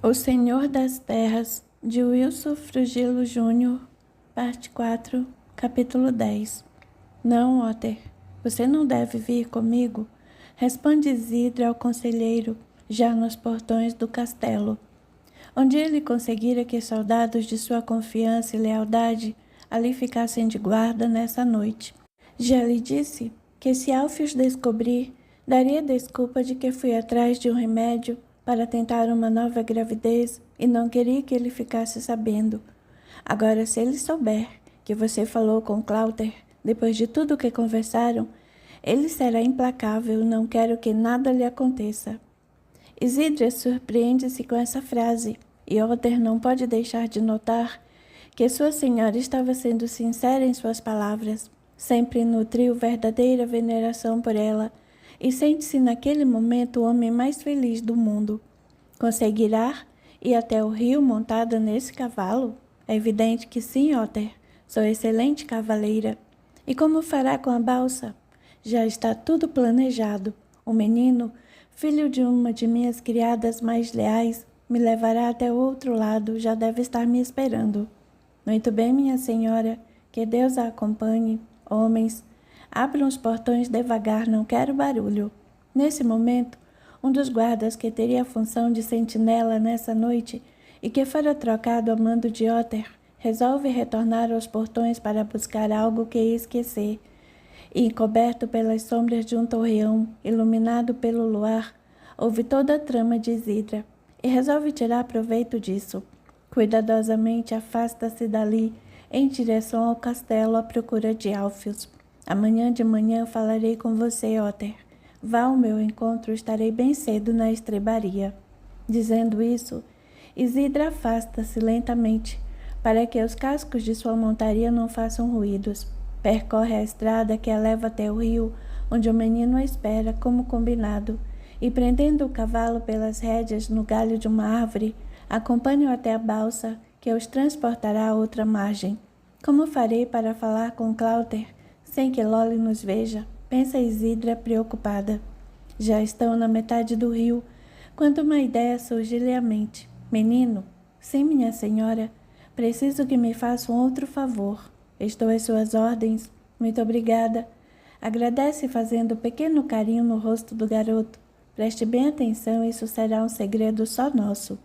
O Senhor das Terras, de Wilson Frugilo Júnior, parte 4, capítulo 10. Não, Otter, você não deve vir comigo, responde Isidra ao conselheiro, já nos portões do castelo, onde ele conseguira que soldados de sua confiança e lealdade ali ficassem de guarda nessa noite. Já lhe disse que se Alfios descobrir, daria desculpa de que fui atrás de um remédio para tentar uma nova gravidez e não queria que ele ficasse sabendo. Agora, se ele souber que você falou com Cláuter, depois de tudo que conversaram, ele será implacável, não quero que nada lhe aconteça. Isidra surpreende-se com essa frase, e Otter não pode deixar de notar que sua senhora estava sendo sincera em suas palavras. Sempre nutriu verdadeira veneração por ela, e sente-se naquele momento o homem mais feliz do mundo. Conseguirá ir até o rio montada nesse cavalo? É evidente que sim, Otter. Sou excelente cavaleira. E como fará com a balsa? Já está tudo planejado. O menino, filho de uma de minhas criadas mais leais, me levará até o outro lado, já deve estar me esperando. Muito bem, minha senhora, que Deus a acompanhe. Homens, abram os portões devagar, não quero barulho. Nesse momento, um dos guardas que teria a função de sentinela nessa noite e que fora trocado a mando de Otter, resolve retornar aos portões para buscar algo que ia esquecer. E, encoberto pelas sombras de um torreão, iluminado pelo luar, ouve toda a trama de Isidra e resolve tirar proveito disso. Cuidadosamente afasta-se dali em direção ao castelo à procura de Alfios. Amanhã de manhã falarei com você, Otter. Vá ao meu encontro, estarei bem cedo na estrebaria. Dizendo isso, Isidra afasta-se lentamente, para que os cascos de sua montaria não façam ruídos. Percorre a estrada que a leva até o rio, onde o menino a espera, como combinado, e prendendo o cavalo pelas rédeas no galho de uma árvore, acompanha-o até a balsa, que os transportará a outra margem. Como farei para falar com Cláuter, sem que Loli nos veja? Pensa Isidra preocupada. Já estão na metade do rio, quando uma ideia surge-lhe à mente. Menino, sim, minha senhora, preciso que me faça um outro favor. Estou às suas ordens. Muito obrigada. Agradece fazendo pequeno carinho no rosto do garoto. Preste bem atenção, isso será um segredo só nosso.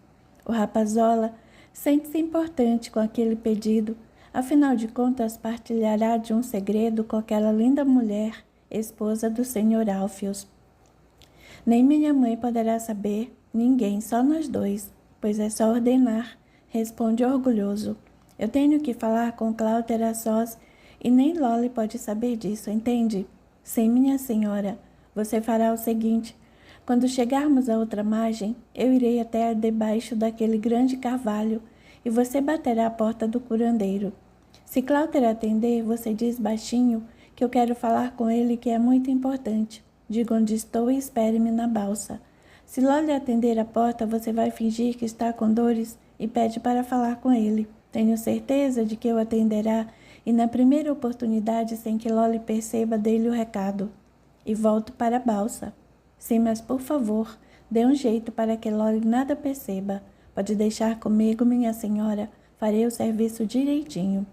O rapazola sente-se importante com aquele pedido. Afinal de contas, partilhará de um segredo com aquela linda mulher, esposa do senhor Alfios. Nem minha mãe poderá saber, ninguém, só nós dois, pois é só ordenar, responde orgulhoso. Eu tenho que falar com Cláuter a sós, e nem Loli pode saber disso, entende? Sim, minha senhora, você fará o seguinte. Quando chegarmos à outra margem, eu irei até debaixo daquele grande carvalho, e você baterá a porta do curandeiro. Se Cláuter atender, você diz baixinho que eu quero falar com ele, que é muito importante. Diga onde estou e espere-me na balsa. Se Loli atender a porta, você vai fingir que está com dores e pede para falar com ele. Tenho certeza de que o atenderá e na primeira oportunidade, sem que Loli perceba, dê-lhe o recado. E volto para a balsa. Sim, mas por favor, dê um jeito para que Loli nada perceba. Pode deixar comigo, minha senhora. Farei o serviço direitinho.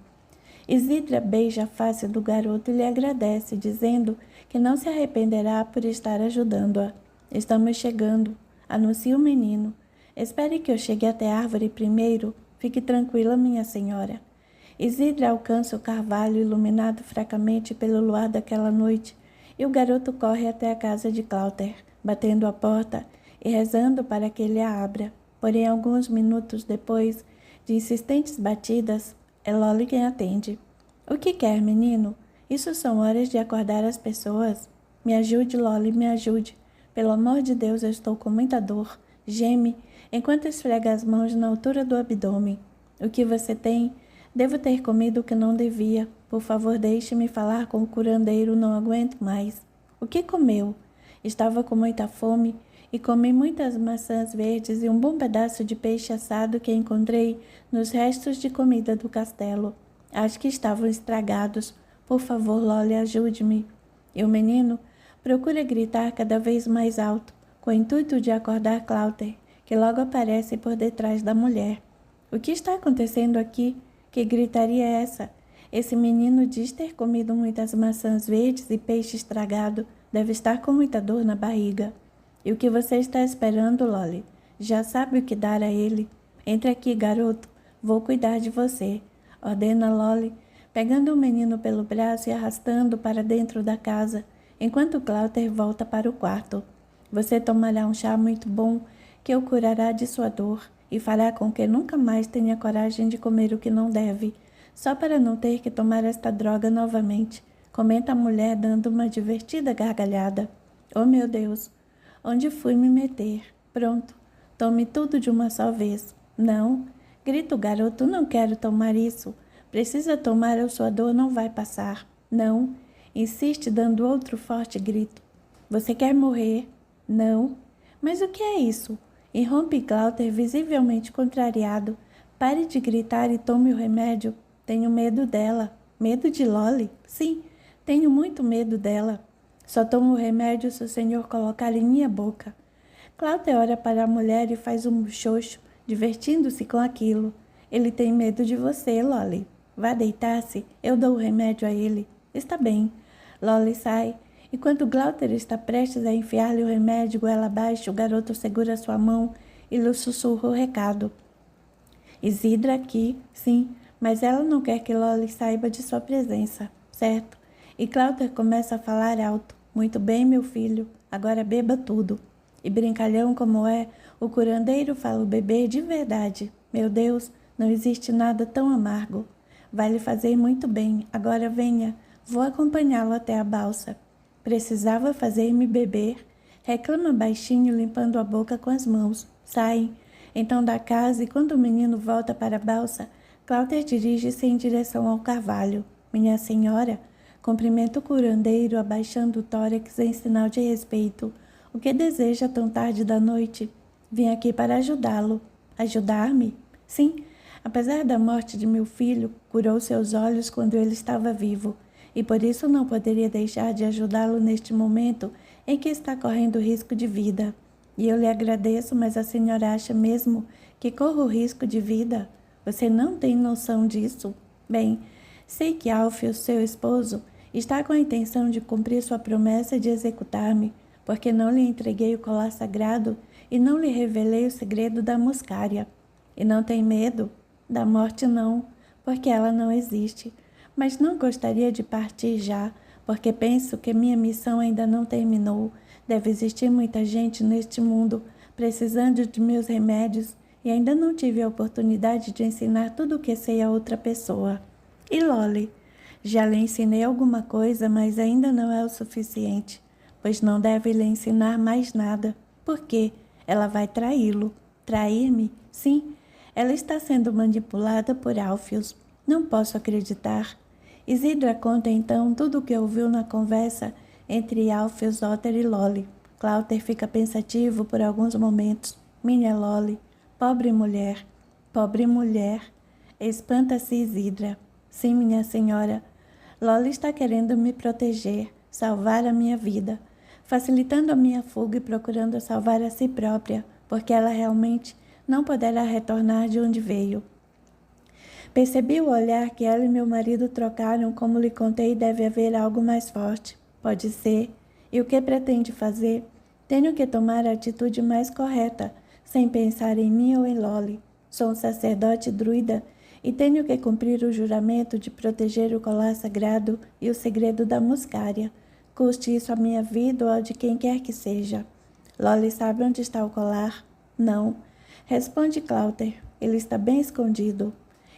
Isidra beija a face do garoto e lhe agradece, dizendo que não se arrependerá por estar ajudando-a. Estamos chegando, anuncia o menino. Espere que eu chegue até a árvore primeiro. Fique tranquila, minha senhora. Isidra alcança o carvalho iluminado fracamente pelo luar daquela noite, e o garoto corre até a casa de Cláuter, batendo a porta e rezando para que ele a abra. Porém, alguns minutos depois de insistentes batidas, é Loli quem atende. O que quer, menino? Isso são horas de acordar as pessoas. Me ajude, Loli, me ajude. Pelo amor de Deus, eu estou com muita dor. Geme, enquanto esfrega as mãos na altura do abdômen. O que você tem? Devo ter comido o que não devia. Por favor, deixe-me falar com o curandeiro, não aguento mais. O que comeu? Estava com muita fome e comi muitas maçãs verdes e um bom pedaço de peixe assado que encontrei nos restos de comida do castelo. Acho que estavam estragados. Por favor, Loli, ajude-me. E o menino procura gritar cada vez mais alto, com o intuito de acordar Cláuter, que logo aparece por detrás da mulher. O que está acontecendo aqui? Que gritaria é essa? Esse menino diz ter comido muitas maçãs verdes e peixe estragado. Deve estar com muita dor na barriga. E o que você está esperando, Lolly? Já sabe o que dar a ele. Entre aqui, garoto. Vou cuidar de você, ordena Lolly, pegando o menino pelo braço e arrastando para dentro da casa, enquanto Cláudia volta para o quarto. Você tomará um chá muito bom que o curará de sua dor e fará com que nunca mais tenha coragem de comer o que não deve, só para não ter que tomar esta droga novamente, comenta a mulher dando uma divertida gargalhada. Oh, meu Deus! Onde fui me meter? Pronto, tome tudo de uma só vez. Não, grita o garoto, não quero tomar isso. Precisa tomar ou sua dor não vai passar. Não, insiste dando outro forte grito. Você quer morrer? Não. Mas o que é isso? Irrompe Cláudia visivelmente contrariado. Pare de gritar e tome o remédio. Tenho medo dela. Medo de Lolly? Sim, tenho muito medo dela. Só tomo o remédio se o senhor colocar em minha boca. Cláudia olha para a mulher e faz um muxoxo, divertindo-se com aquilo. Ele tem medo de você, Lolly. Vá deitar-se, eu dou o remédio a ele. Está bem. Lolly sai. Enquanto Glauter está prestes a enfiar-lhe o remédio goela abaixo, o garoto segura sua mão e lhe sussurra o recado. Isidra aqui, sim, mas ela não quer que Lolly saiba de sua presença, certo? E Glauter começa a falar alto. Muito bem, meu filho, agora beba tudo. E brincalhão como é, o curandeiro fala o beber de verdade. Meu Deus, não existe nada tão amargo. Vai lhe fazer muito bem. Agora venha, vou acompanhá-lo até a balsa. Precisava fazer-me beber. Reclama baixinho, limpando a boca com as mãos. Saem, então da casa, e quando o menino volta para a balsa, Cláudia dirige-se em direção ao carvalho. Minha senhora, cumprimenta o curandeiro, abaixando o tórax em sinal de respeito. O que deseja tão tarde da noite? Vim aqui para ajudá-lo. Ajudar-me? Sim, apesar da morte de meu filho, curou seus olhos quando ele estava vivo, e por isso não poderia deixar de ajudá-lo neste momento em que está correndo risco de vida. E eu lhe agradeço, mas a senhora acha mesmo que corro risco de vida? Você não tem noção disso? Bem, sei que Alfio, seu esposo, está com a intenção de cumprir sua promessa de executar-me, porque não lhe entreguei o colar sagrado e não lhe revelei o segredo da muscária. E não tem medo? Da morte não, porque ela não existe. Mas não gostaria de partir já, porque penso que minha missão ainda não terminou. Deve existir muita gente neste mundo precisando de meus remédios e ainda não tive a oportunidade de ensinar tudo o que sei a outra pessoa. E Lolly? Já lhe ensinei alguma coisa, mas ainda não é o suficiente, pois não deve lhe ensinar mais nada. Por quê? Ela vai traí-lo. Trair-me? Sim, ela está sendo manipulada por Alfios. Não posso acreditar. Isidra conta então tudo o que ouviu na conversa entre Alfios, Otter e Lolly. Cláudia fica pensativo por alguns momentos. Minha Lolly, pobre mulher, espanta-se Isidra. Sim, minha senhora, Lolly está querendo me proteger, salvar a minha vida, facilitando a minha fuga e procurando salvar a si própria, porque ela realmente não poderá retornar de onde veio. Percebi o olhar que ela e meu marido trocaram, como lhe contei, deve haver algo mais forte. Pode ser. E o que pretende fazer? Tenho que tomar a atitude mais correta, sem pensar em mim ou em Lolly. Sou um sacerdote druida e tenho que cumprir o juramento de proteger o colar sagrado e o segredo da muscária, custe isso a minha vida ou a de quem quer que seja. Lolly sabe onde está o colar? Não. Responde Cláudia. Ele está bem escondido.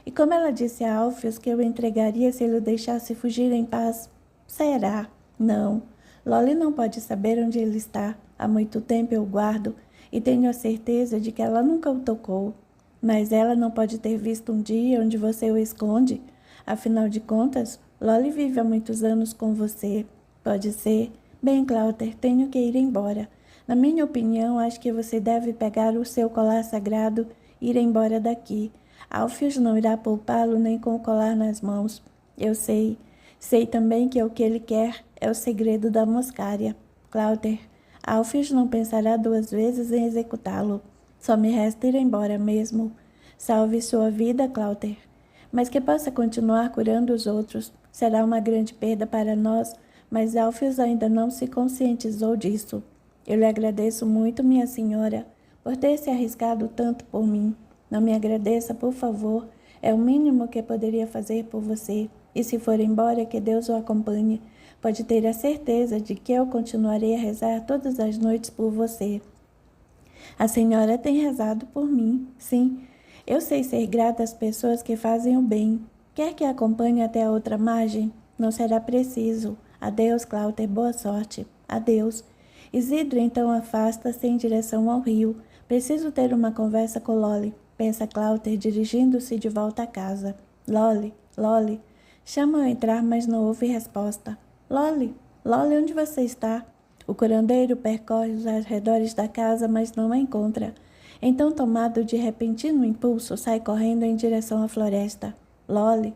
E como ela disse a Alfios que eu entregaria se ele o deixasse fugir em paz? Será? Não. Lolly não pode saber onde ele está. Há muito tempo eu o guardo e tenho a certeza de que ela nunca o tocou. Mas ela não pode ter visto um dia onde você o esconde. Afinal de contas, Lolly vive há muitos anos com você. Pode ser. Bem, Cláudia, tenho que ir embora. Na minha opinião, acho que você deve pegar o seu colar sagrado e ir embora daqui. Alfios não irá poupá-lo nem com o colar nas mãos. Eu sei. Sei também que o que ele quer é o segredo da muscária. Cláudia, Alfios não pensará duas vezes em executá-lo. Só me resta ir embora mesmo. Salve sua vida, Cláuter. Mas que possa continuar curando os outros. Será uma grande perda para nós, mas Alfios ainda não se conscientizou disso. Eu lhe agradeço muito, minha senhora, por ter se arriscado tanto por mim. Não me agradeça, por favor. É o mínimo que poderia fazer por você. E se for embora, que Deus o acompanhe. Pode ter a certeza de que eu continuarei a rezar todas as noites por você. A senhora tem rezado por mim, sim. Eu sei ser grata às pessoas que fazem o bem. Quer que a acompanhe até a outra margem? Não será preciso. Adeus, Cláuter, boa sorte. Adeus. Isidro então afasta-se em direção ao rio. Preciso ter uma conversa com Loli, pensa Cláuter, dirigindo-se de volta à casa. Loli, Loli. Chama-o a entrar, mas não houve resposta. Loli, Loli, onde você está? O curandeiro percorre os arredores da casa, mas não a encontra. Então, tomado de repentino impulso, sai correndo em direção à floresta. Loli,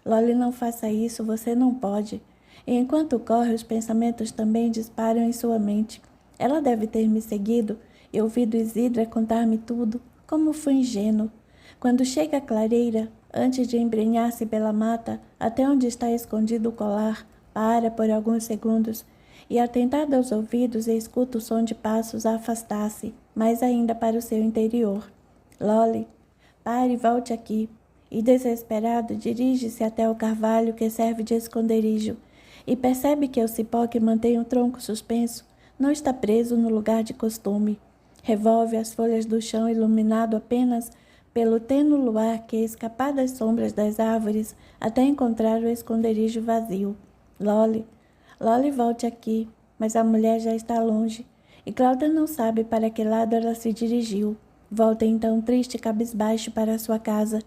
Loli, não faça isso, você não pode. E enquanto corre, os pensamentos também disparam em sua mente. Ela deve ter me seguido e ouvido Isidra contar-me tudo. Como fui ingênuo. Quando chega a clareira, antes de embrenhar-se pela mata, até onde está escondido o colar, para por alguns segundos e, atentada aos ouvidos, escuta o som de passos a afastar-se, mais ainda para o seu interior. Loli, pare e volte aqui. E, desesperado, dirige-se até o carvalho que serve de esconderijo e percebe que o cipó que mantém o tronco suspenso não está preso no lugar de costume. Revolve as folhas do chão iluminado apenas pelo tênue luar que escapa das sombras das árvores até encontrar o esconderijo vazio. Loli, Loli, volte aqui, mas a mulher já está longe, e Cláudia não sabe para que lado ela se dirigiu. Volta então triste e cabisbaixo para sua casa,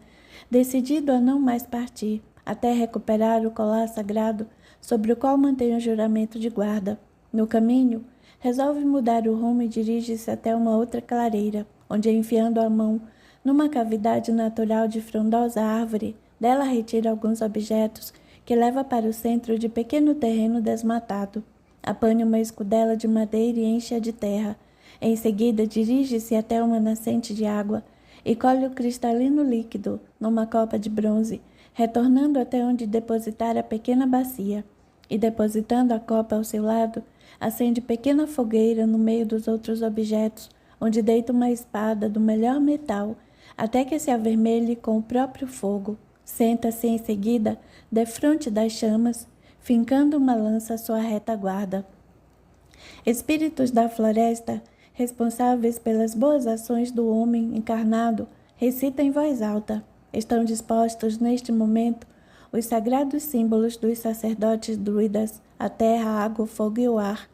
decidido a não mais partir, até recuperar o colar sagrado sobre o qual mantém o juramento de guarda. No caminho, resolve mudar o rumo e dirige-se até uma outra clareira, onde, enfiando a mão numa cavidade natural de frondosa árvore, dela retira alguns objetos que leva para o centro de pequeno terreno desmatado. Apanha uma escudela de madeira e enche-a de terra. Em seguida, dirige-se até uma nascente de água e colhe o cristalino líquido numa copa de bronze, retornando até onde depositar a pequena bacia. E, depositando a copa ao seu lado, acende pequena fogueira no meio dos outros objetos, onde deita uma espada do melhor metal, até que se avermelhe com o próprio fogo. Senta-se em seguida defronte das chamas, fincando uma lança à sua retaguarda. Espíritos da floresta, responsáveis pelas boas ações do homem encarnado, recita em voz alta. Estão dispostos neste momento os sagrados símbolos dos sacerdotes druidas, a terra, a água, o fogo e o ar.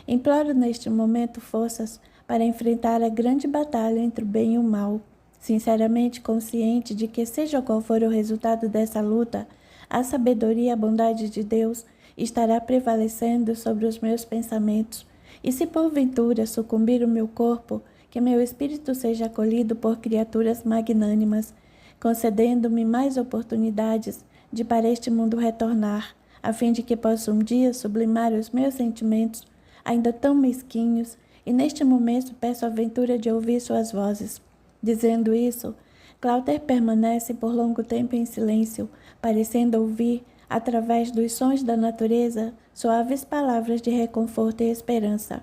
Imploro neste momento forças para enfrentar a grande batalha entre o bem e o mal. Sinceramente consciente de que, seja qual for o resultado dessa luta, a sabedoria e a bondade de Deus estará prevalecendo sobre os meus pensamentos. E se porventura sucumbir o meu corpo, que meu espírito seja acolhido por criaturas magnânimas, concedendo-me mais oportunidades de para este mundo retornar, a fim de que possa um dia sublimar os meus sentimentos, ainda tão mesquinhos, e neste momento peço a ventura de ouvir suas vozes. Dizendo isso, Cláudia permanece por longo tempo em silêncio, parecendo ouvir, através dos sons da natureza, suaves palavras de reconforto e esperança.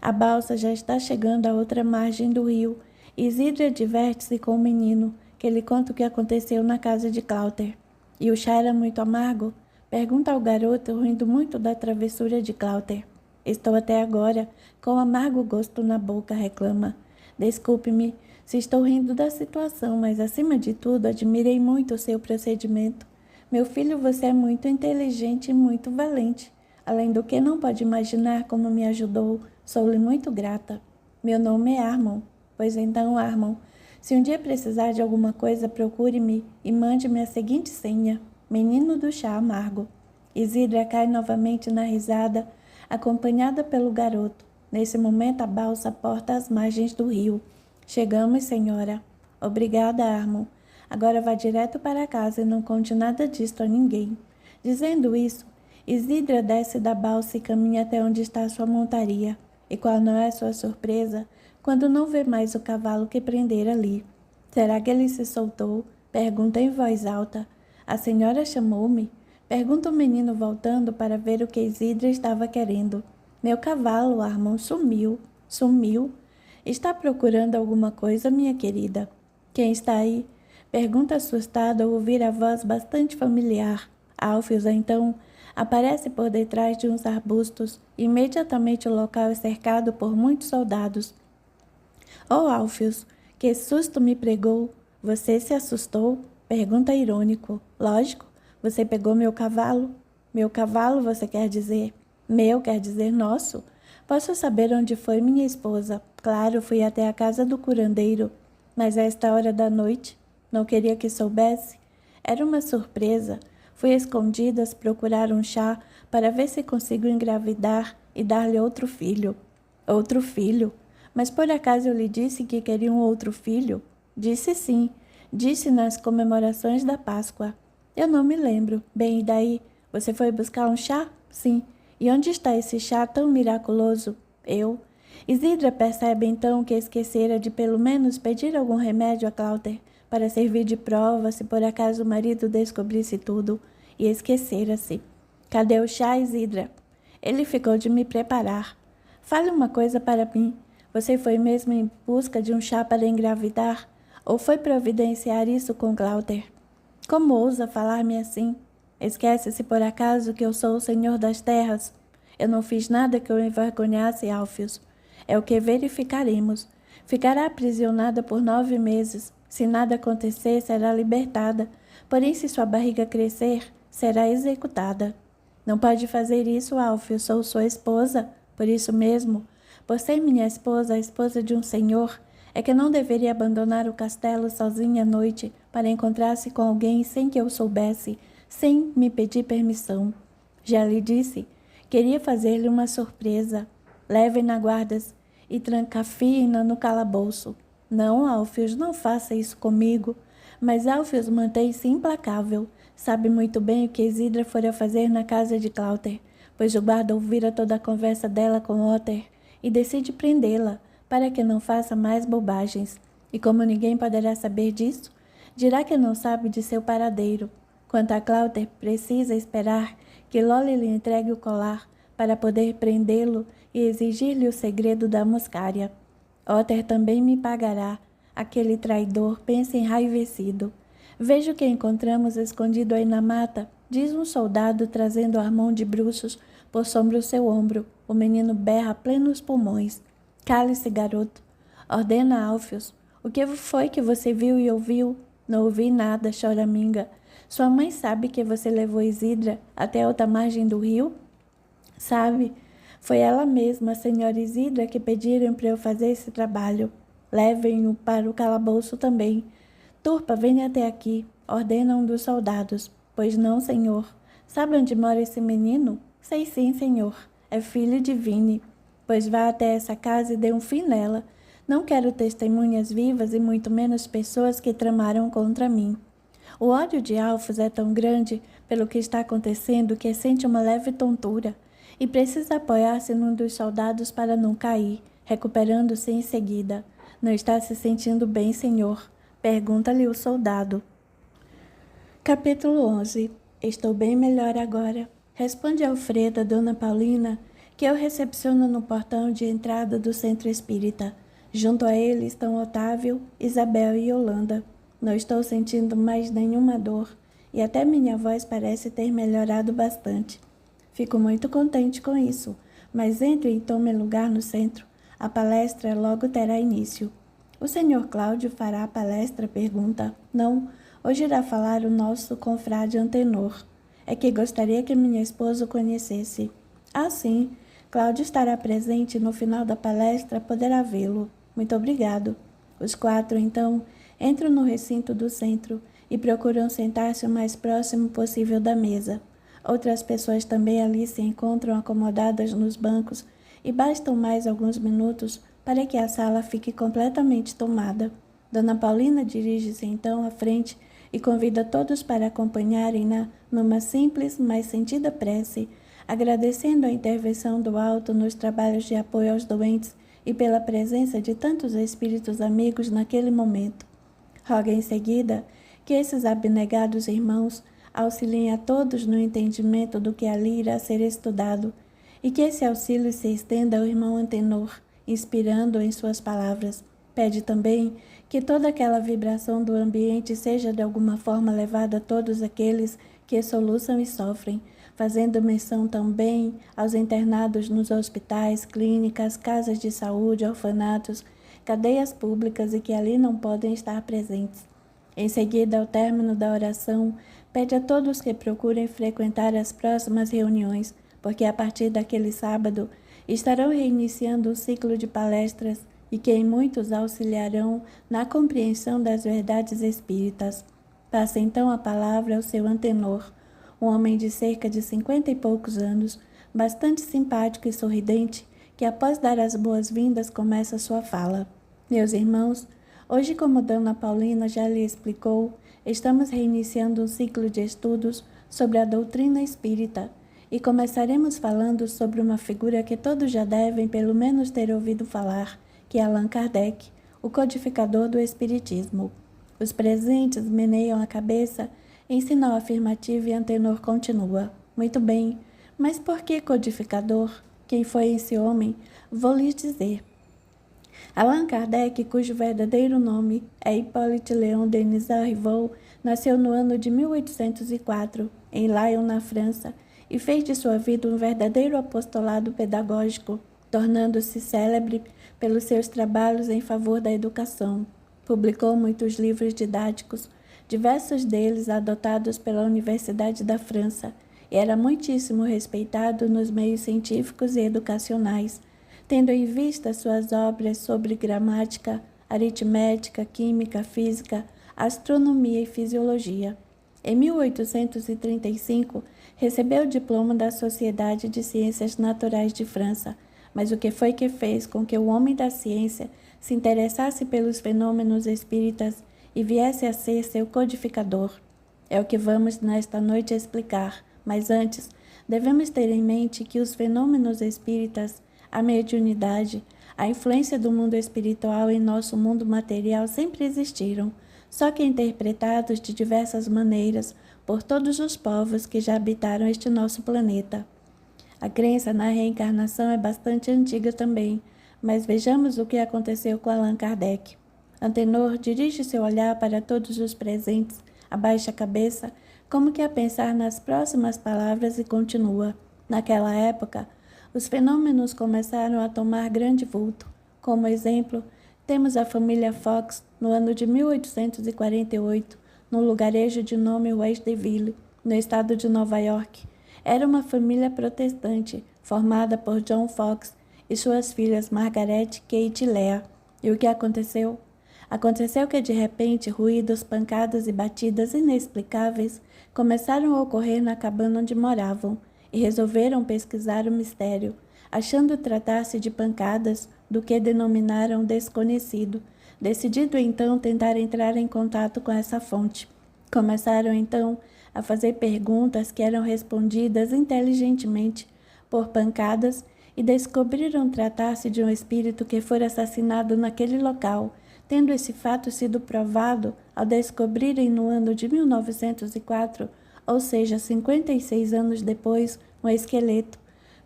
A balsa já está chegando à outra margem do rio, e Isidra diverte-se com o menino, que lhe conta o que aconteceu na casa de Cláudia. E o chá era muito amargo? Pergunta ao garoto, rindo muito da travessura de Cláudia. Estou até agora com amargo gosto na boca, reclama. Desculpe-me se estou rindo da situação, mas acima de tudo admirei muito o seu procedimento. Meu filho, você é muito inteligente e muito valente. Além do que, não pode imaginar como me ajudou. Sou-lhe muito grata. Meu nome é Armon. Pois então, Armon, se um dia precisar de alguma coisa, procure-me e mande-me a seguinte senha: Menino do chá amargo. Isidra cai novamente na risada, acompanhada pelo garoto. Nesse momento, a balsa porta às margens do rio. Chegamos, senhora. Obrigada, Armon. Agora vá direto para casa e não conte nada disto a ninguém. Dizendo isso, Isidra desce da balsa e caminha até onde está sua montaria. E qual não é sua surpresa, quando não vê mais o cavalo que prendera ali. Será que ele se soltou? Pergunta em voz alta. A senhora chamou-me? Pergunta o menino voltando para ver o que Isidra estava querendo. Meu cavalo, Armand, sumiu. Sumiu? Está procurando alguma coisa, minha querida? Quem está aí? Pergunta assustada ao ouvir a voz bastante familiar. Alfios, então, aparece por detrás de uns arbustos. Imediatamente o local é cercado por muitos soldados. Oh, Alfios, que susto me pregou! Você se assustou? Pergunta irônico. Lógico, você pegou meu cavalo? Meu cavalo, você quer dizer? Meu quer dizer nosso? Posso saber onde foi minha esposa? Claro, fui até a casa do curandeiro, mas a esta hora da noite não queria que soubesse. Era uma surpresa. Fui escondidas procurar um chá para ver se consigo engravidar e dar-lhe outro filho. Outro filho? Mas por acaso eu lhe disse que queria um outro filho? Disse sim. Disse nas comemorações da Páscoa. Eu não me lembro. Bem, e daí? Você foi buscar um chá? Sim. E onde está esse chá tão miraculoso? Eu. Isidra percebe então que esquecera de pelo menos pedir algum remédio a Cláudia para servir de prova se por acaso o marido descobrisse tudo, e esquecera-se. Cadê o chá, Isidra? Ele ficou de me preparar. Fale uma coisa para mim. Você foi mesmo em busca de um chá para engravidar? Ou foi providenciar isso com Cláudia? Como ousa falar-me assim? Esquece-se por acaso que eu sou o senhor das terras? Eu não fiz nada que eu envergonhasse, Alfios. É o que verificaremos. Ficará aprisionada por 9 meses. Se nada acontecer, será libertada. Porém, se sua barriga crescer, será executada. Não pode fazer isso, Alfios. Sou sua esposa. Por isso mesmo, por ser minha esposa, a esposa de um senhor, é que não deveria abandonar o castelo sozinha à noite para encontrar-se com alguém sem que eu soubesse, sem me pedir permissão. Já lhe disse, queria fazer-lhe uma surpresa. Levem-na guardas e trancafiem-na no calabouço. Não, Alfios, não faça isso comigo. Mas Alfios mantém-se implacável. Sabe muito bem o que Isidra fora fazer na casa de Cláudia, pois o guarda ouvira toda a conversa dela com Otter e decide prendê-la, para que não faça mais bobagens. E como ninguém poderá saber disso, dirá que não sabe de seu paradeiro. Quanto a Cláudia, precisa esperar que Lolly lhe entregue o colar para poder prendê-lo e exigir-lhe o segredo da moscária. Otter também me pagará. Aquele traidor pensa enraivecido. Vejo que encontramos escondido aí na mata, diz um soldado trazendo Armand de bruços por sobre o seu ombro. O menino berra a plenos pulmões. Cale-se, garoto. Ordena Alfios. O que foi que você viu e ouviu? Não ouvi nada, choraminga. Sua mãe sabe que você levou Isidra até a outra margem do rio? Sabe? Foi ela mesma, a senhora Isidra, que pediram para eu fazer esse trabalho. Levem-o para o calabouço também. Turpa, venha até aqui, ordena um dos soldados. Pois não, senhor. Sabe onde mora esse menino? Sei sim, senhor. É filho de Vine. Pois vá até essa casa e dê um fim nela. Não quero testemunhas vivas e muito menos pessoas que tramaram contra mim. O ódio de Alfios é tão grande pelo que está acontecendo que sente uma leve tontura e precisa apoiar-se num dos soldados para não cair, recuperando-se em seguida. Não está se sentindo bem, senhor? Pergunta-lhe o soldado. Capítulo 11. Estou bem melhor agora. Responde Alfreda, Dona Paulina, que eu recepciono no portão de entrada do centro espírita. Junto a ele estão Otávio, Isabel e Yolanda. Não estou sentindo mais nenhuma dor e até minha voz parece ter melhorado bastante. Fico muito contente com isso, mas entre e tome lugar no centro. A palestra logo terá início. O senhor Cláudio fará a palestra? Pergunta. Não, hoje irá falar o nosso confrade Antenor. É que gostaria que minha esposa o conhecesse. Ah, sim, Cláudio estará presente no final da palestra, poderá vê-lo. Muito obrigado. Os 4, então, entram no recinto do centro e procuram sentar-se o mais próximo possível da mesa. Outras pessoas também ali se encontram acomodadas nos bancos e bastam mais alguns minutos para que a sala fique completamente tomada. Dona Paulina dirige-se então à frente e convida todos para acompanharem-na numa simples, mas sentida prece, agradecendo a intervenção do alto nos trabalhos de apoio aos doentes e pela presença de tantos espíritos amigos naquele momento. Roga em seguida que esses abnegados irmãos auxiliem a todos no entendimento do que ali irá ser estudado, e que esse auxílio se estenda ao irmão Antenor, inspirando-o em suas palavras. Pede também que toda aquela vibração do ambiente seja de alguma forma levada a todos aqueles que soluçam e sofrem, fazendo menção também aos internados nos hospitais, clínicas, casas de saúde, orfanatos, cadeias públicas e que ali não podem estar presentes. Em seguida, ao término da oração, pede a todos que procurem frequentar as próximas reuniões, porque a partir daquele sábado estarão reiniciando um ciclo de palestras e que em muitos auxiliarão na compreensão das verdades espíritas. Passa então a palavra ao seu Antenor, um homem de cerca de 50 e poucos anos, bastante simpático e sorridente, que após dar as boas-vindas começa sua fala. Meus irmãos, hoje, como Dona Paulina já lhe explicou, estamos reiniciando um ciclo de estudos sobre a doutrina espírita e começaremos falando sobre uma figura que todos já devem pelo menos ter ouvido falar, que é Allan Kardec, o codificador do Espiritismo. Os presentes meneiam a cabeça em sinal afirmativo e Antenor continua. Muito bem, mas por que codificador? Quem foi esse homem? Vou lhes dizer. Allan Kardec, cujo verdadeiro nome é Hippolyte Léon Denis Arrivaux, nasceu no ano de 1804, em Lyon, na França, e fez de sua vida um verdadeiro apostolado pedagógico, tornando-se célebre pelos seus trabalhos em favor da educação. Publicou muitos livros didáticos, diversos deles adotados pela Universidade da França, e era muitíssimo respeitado nos meios científicos e educacionais, tendo em vista suas obras sobre gramática, aritmética, química, física, astronomia e fisiologia. Em 1835, recebeu o diploma da Sociedade de Ciências Naturais de França, mas o que foi que fez com que o homem da ciência se interessasse pelos fenômenos espíritas e viesse a ser seu codificador? É o que vamos nesta noite explicar, mas antes devemos ter em mente que os fenômenos espíritas, a mediunidade, a influência do mundo espiritual em nosso mundo material sempre existiram, só que interpretados de diversas maneiras por todos os povos que já habitaram este nosso planeta. A crença na reencarnação é bastante antiga também, mas vejamos o que aconteceu com Allan Kardec. Antenor dirige seu olhar para todos os presentes, abaixa a cabeça, como que a pensar nas próximas palavras e continua. Naquela época, os fenômenos começaram a tomar grande vulto. Como exemplo, temos a família Fox, no ano de 1848, no lugarejo de nome West Deville, no estado de Nova York. Era uma família protestante, formada por John Fox e suas filhas Margaret, Kate e Leah. E o que aconteceu? Aconteceu que, de repente, ruídos, pancadas e batidas inexplicáveis começaram a ocorrer na cabana onde moravam, e resolveram pesquisar o mistério, achando tratar-se de pancadas do que denominaram desconhecido. Decidido então tentar entrar em contato com essa fonte. Começaram então a fazer perguntas que eram respondidas inteligentemente por pancadas e descobriram tratar-se de um espírito que fora assassinado naquele local, tendo esse fato sido provado ao descobrirem no ano de 1904, ou seja, 56 anos depois, um esqueleto,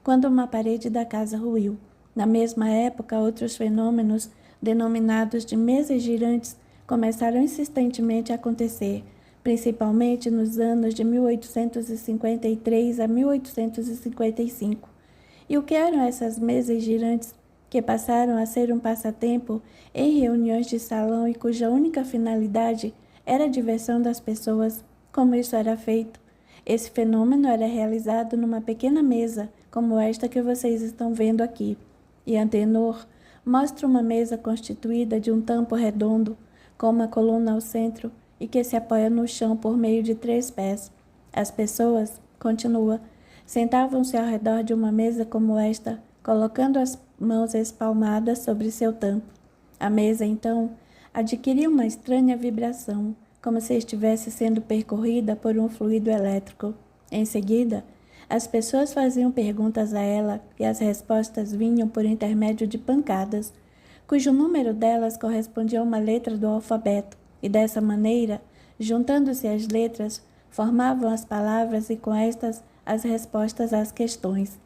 quando uma parede da casa ruiu. Na mesma época, outros fenômenos, denominados de mesas girantes, começaram insistentemente a acontecer, principalmente nos anos de 1853 a 1855. E o que eram essas mesas girantes, que passaram a ser um passatempo em reuniões de salão e cuja única finalidade era a diversão das pessoas? Como isso era feito? Esse fenômeno era realizado numa pequena mesa, como esta que vocês estão vendo aqui. E Antenor mostra uma mesa constituída de um tampo redondo, com uma coluna ao centro e que se apoia no chão por meio de 3 pés. As pessoas, continua, sentavam-se ao redor de uma mesa como esta, colocando as mãos espalmadas sobre seu tampo. A mesa, então, adquiria uma estranha vibração, como se estivesse sendo percorrida por um fluido elétrico. Em seguida, As pessoas faziam perguntas a ela e as respostas vinham por intermédio de pancadas, cujo número delas correspondia a uma letra do alfabeto, e dessa maneira, juntando-se as letras, formavam as palavras e com estas as respostas às questões.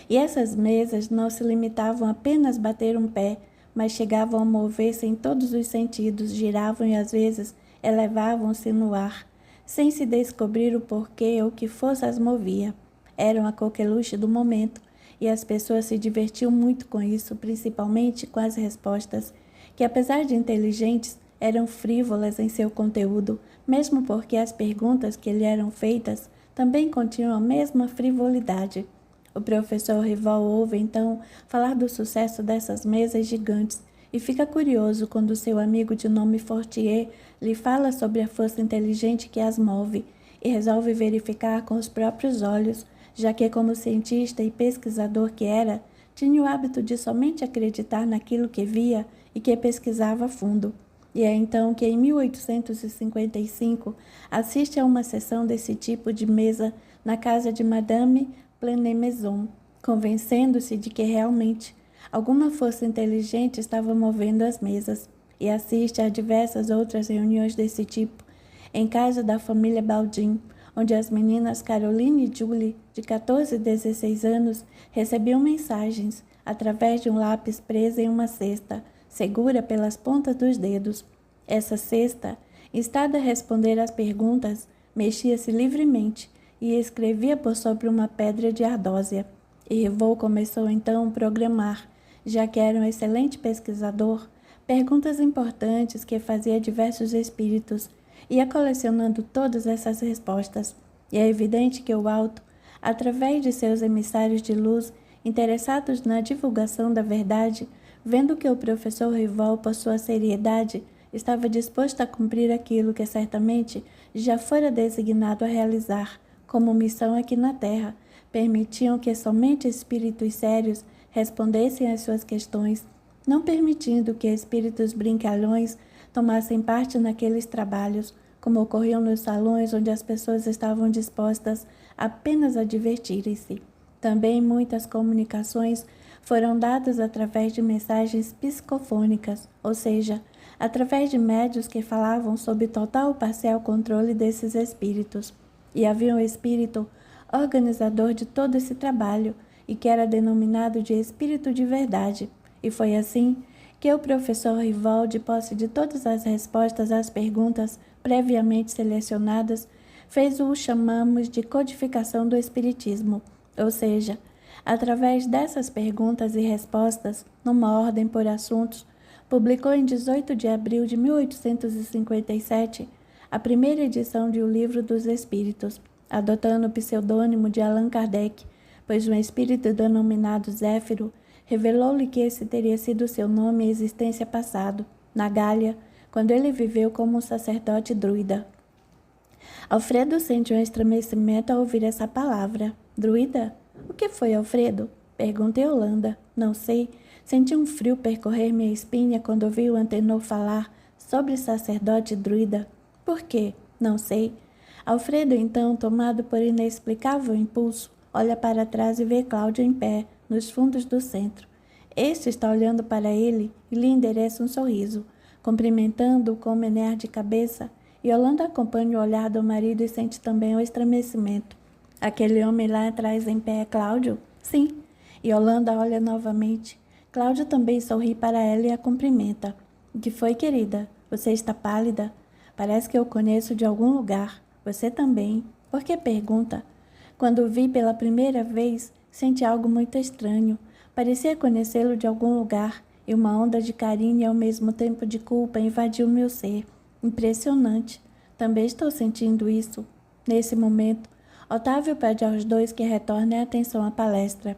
E essas mesas não se limitavam a apenas bater um pé, mas chegavam a mover-se em todos os sentidos, giravam e às vezes elevavam-se no ar, sem se descobrir o porquê ou que força as movia. Eram a coqueluche do momento, e as pessoas se divertiam muito com isso, principalmente com as respostas, que apesar de inteligentes, eram frívolas em seu conteúdo, mesmo porque as perguntas que lhe eram feitas também continham a mesma frivolidade. O professor Rival ouve, então, falar do sucesso dessas mesas gigantes e fica curioso quando seu amigo de nome Fortier lhe fala sobre a força inteligente que as move e resolve verificar com os próprios olhos, já que, como cientista e pesquisador que era, tinha o hábito de somente acreditar naquilo que via e que pesquisava a fundo. E é então que, em 1855, assiste a uma sessão desse tipo de mesa na casa de Madame Plenemaison, convencendo-se de que realmente alguma força inteligente estava movendo as mesas, e assiste a diversas outras reuniões desse tipo, em casa da família Baldin, onde as meninas Caroline e Julie, de 14 e 16 anos, recebiam mensagens através de um lápis preso em uma cesta, segura pelas pontas dos dedos. Essa cesta, instada a responder às perguntas, mexia-se livremente e escrevia por sobre uma pedra de ardósia. E Rivaux começou então a programar, já que era um excelente pesquisador, perguntas importantes que fazia a diversos espíritos, ia colecionando todas essas respostas. E é evidente que o alto, através de seus emissários de luz, interessados na divulgação da verdade, vendo que o professor Rivaux, por sua seriedade, estava disposto a cumprir aquilo que certamente já fora designado a realizar, como missão aqui na Terra, permitiam que somente espíritos sérios respondessem às suas questões, não permitindo que espíritos brincalhões tomassem parte naqueles trabalhos, como ocorriam nos salões onde as pessoas estavam dispostas apenas a divertirem-se. Também muitas comunicações foram dadas através de mensagens psicofônicas, ou seja, através de médiuns que falavam sob total ou parcial controle desses espíritos. E havia um espírito organizador de todo esse trabalho, e que era denominado de espírito de verdade. E foi assim que o professor Rivaux, de posse de todas as respostas às perguntas previamente selecionadas, fez o que chamamos de codificação do espiritismo, ou seja, através dessas perguntas e respostas, numa ordem por assuntos, publicou em 18 de abril de 1857 a primeira edição de O Livro dos Espíritos, adotando o pseudônimo de Allan Kardec, pois um espírito denominado Zéfiro revelou-lhe que esse teria sido seu nome e existência passado, na Gália, quando ele viveu como um sacerdote druida. Alfredo sente um estremecimento ao ouvir essa palavra. Druida? O que foi, Alfredo? Perguntei Holanda. Não sei. Senti um frio percorrer minha espinha quando ouvi o Antenor falar sobre sacerdote druida. Por quê? Não sei. Alfredo, então, tomado por inexplicável impulso, olha para trás e vê Cláudio em pé, nos fundos do centro. Este está olhando para ele e lhe endereça um sorriso, cumprimentando-o com um menear de cabeça, e Holanda acompanha o olhar do marido e sente também o estremecimento. Aquele homem lá atrás em pé é Cláudio? Sim. E Holanda olha novamente. Cláudio também sorri para ela e a cumprimenta. O que foi, querida? Você está pálida? Parece que eu conheço de algum lugar. Você também. Por que pergunta? Quando o vi pela primeira vez, senti algo muito estranho. Parecia conhecê-lo de algum lugar, e uma onda de carinho e ao mesmo tempo de culpa invadiu meu ser. Impressionante. Também estou sentindo isso. Nesse momento, Otávio pede aos dois que retornem a atenção à palestra.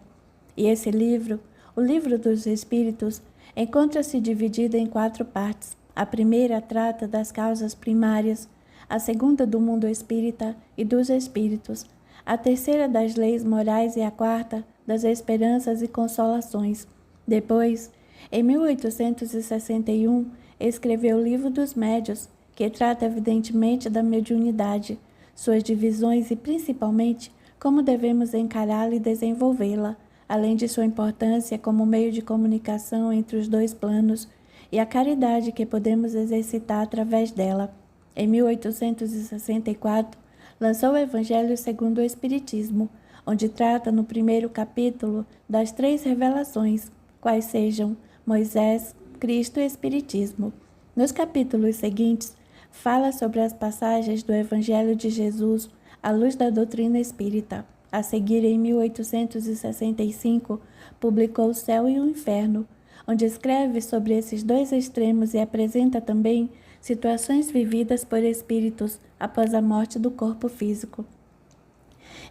E esse livro, o Livro dos Espíritos, encontra-se dividido em 4 partes. A primeira trata das causas primárias, a segunda do mundo espírita e dos espíritos, a terceira das leis morais e a quarta das esperanças e consolações. Depois, em 1861, escreveu o Livro dos Médios, que trata evidentemente da mediunidade, suas divisões e, principalmente, como devemos encará-la e desenvolvê-la, além de sua importância como meio de comunicação entre os dois planos e a caridade que podemos exercitar através dela. Em 1864, lançou o Evangelho segundo o Espiritismo, onde trata no primeiro capítulo das 3 revelações, quais sejam Moisés, Cristo e Espiritismo. Nos capítulos seguintes, fala sobre as passagens do Evangelho de Jesus à luz da doutrina espírita. A seguir, em 1865, publicou O Céu e o Inferno, onde escreve sobre esses 2 extremos e apresenta também situações vividas por espíritos após a morte do corpo físico.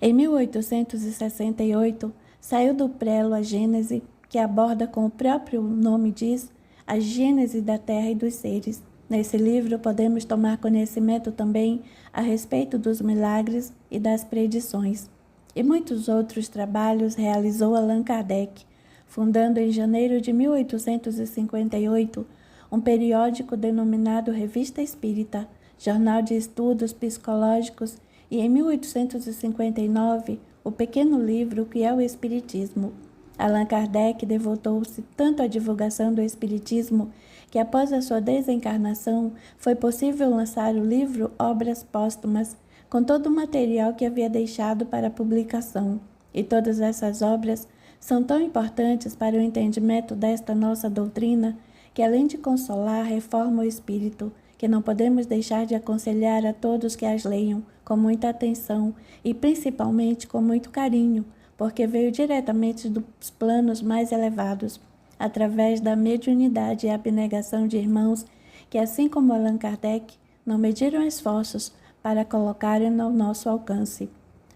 Em 1868, saiu do prelo a Gênese, que aborda, como o próprio nome diz, a gênese da terra e dos seres. Nesse livro, podemos tomar conhecimento também a respeito dos milagres e das predições. E muitos outros trabalhos realizou Allan Kardec, fundando em janeiro de 1858 um periódico denominado Revista Espírita, jornal de estudos psicológicos, e em 1859 o pequeno livro que é o Espiritismo. Allan Kardec devotou-se tanto à divulgação do Espiritismo que, após a sua desencarnação, foi possível lançar o livro Obras Póstumas, com todo o material que havia deixado para publicação. E todas essas obras são tão importantes para o entendimento desta nossa doutrina que, além de consolar, reforma o espírito, que não podemos deixar de aconselhar a todos que as leiam com muita atenção e principalmente com muito carinho, porque veio diretamente dos planos mais elevados, através da mediunidade e abnegação de irmãos que, assim como Allan Kardec, não mediram esforços para colocarem ao nosso alcance.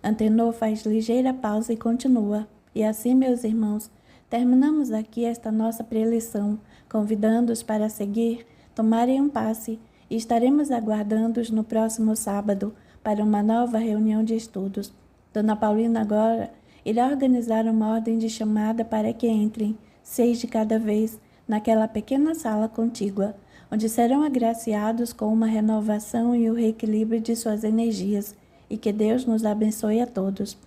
Antenor faz ligeira pausa e continua. E assim, meus irmãos, terminamos aqui esta nossa preleção, convidando-os para seguir, tomarem um passe, e estaremos aguardando-os no próximo sábado para uma nova reunião de estudos. Dona Paulina agora irá organizar uma ordem de chamada para que entrem, 6 de cada vez, naquela pequena sala contígua, onde serão agraciados com uma renovação e o reequilíbrio de suas energias, e que Deus nos abençoe a todos.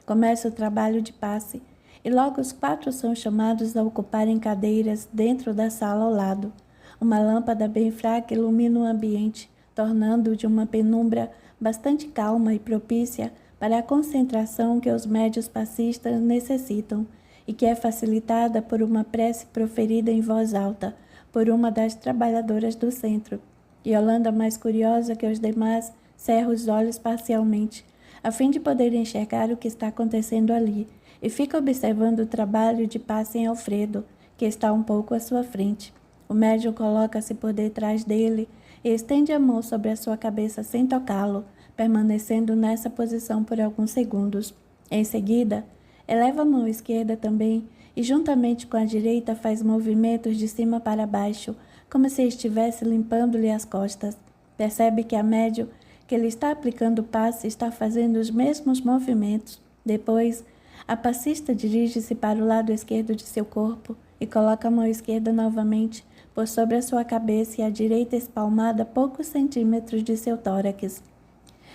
Começa o trabalho de passe, e logo os 4 são chamados a ocuparem cadeiras dentro da sala ao lado. Uma lâmpada bem fraca ilumina o ambiente, tornando-o de uma penumbra bastante calma e propícia para a concentração que os médios passistas necessitam e que é facilitada por uma prece proferida em voz alta por uma das trabalhadoras do centro. Yolanda, mais curiosa que os demais, cerra os olhos parcialmente, a fim de poder enxergar o que está acontecendo ali, e fica observando o trabalho de passe em Alfredo, que está um pouco à sua frente. O médium coloca-se por detrás dele e estende a mão sobre a sua cabeça sem tocá-lo, permanecendo nessa posição por alguns segundos. Em seguida, eleva a mão esquerda também e, juntamente com a direita, faz movimentos de cima para baixo, como se estivesse limpando-lhe as costas. Percebe que a médium que lhe está aplicando o passe está fazendo os mesmos movimentos. Depois, a passista dirige-se para o lado esquerdo de seu corpo e coloca a mão esquerda novamente por sobre a sua cabeça e a direita espalmada a poucos centímetros de seu tórax.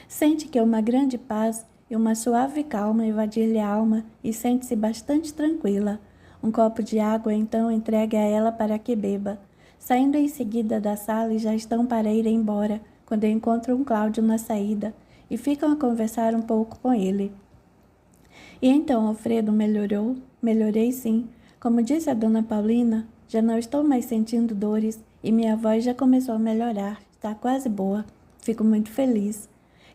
Sente que uma grande paz e uma suave calma invadir-lhe a alma e sente-se bastante tranquila. Um copo de água é então entregue a ela para que beba. Saindo em seguida da sala e já estão para ir embora, quando encontram Cláudio na saída e ficam a conversar um pouco com ele. E então, Alfredo, melhorou? Melhorei sim. Como disse a dona Paulina, já não estou mais sentindo dores e minha voz já começou a melhorar. Está quase boa. Fico muito feliz.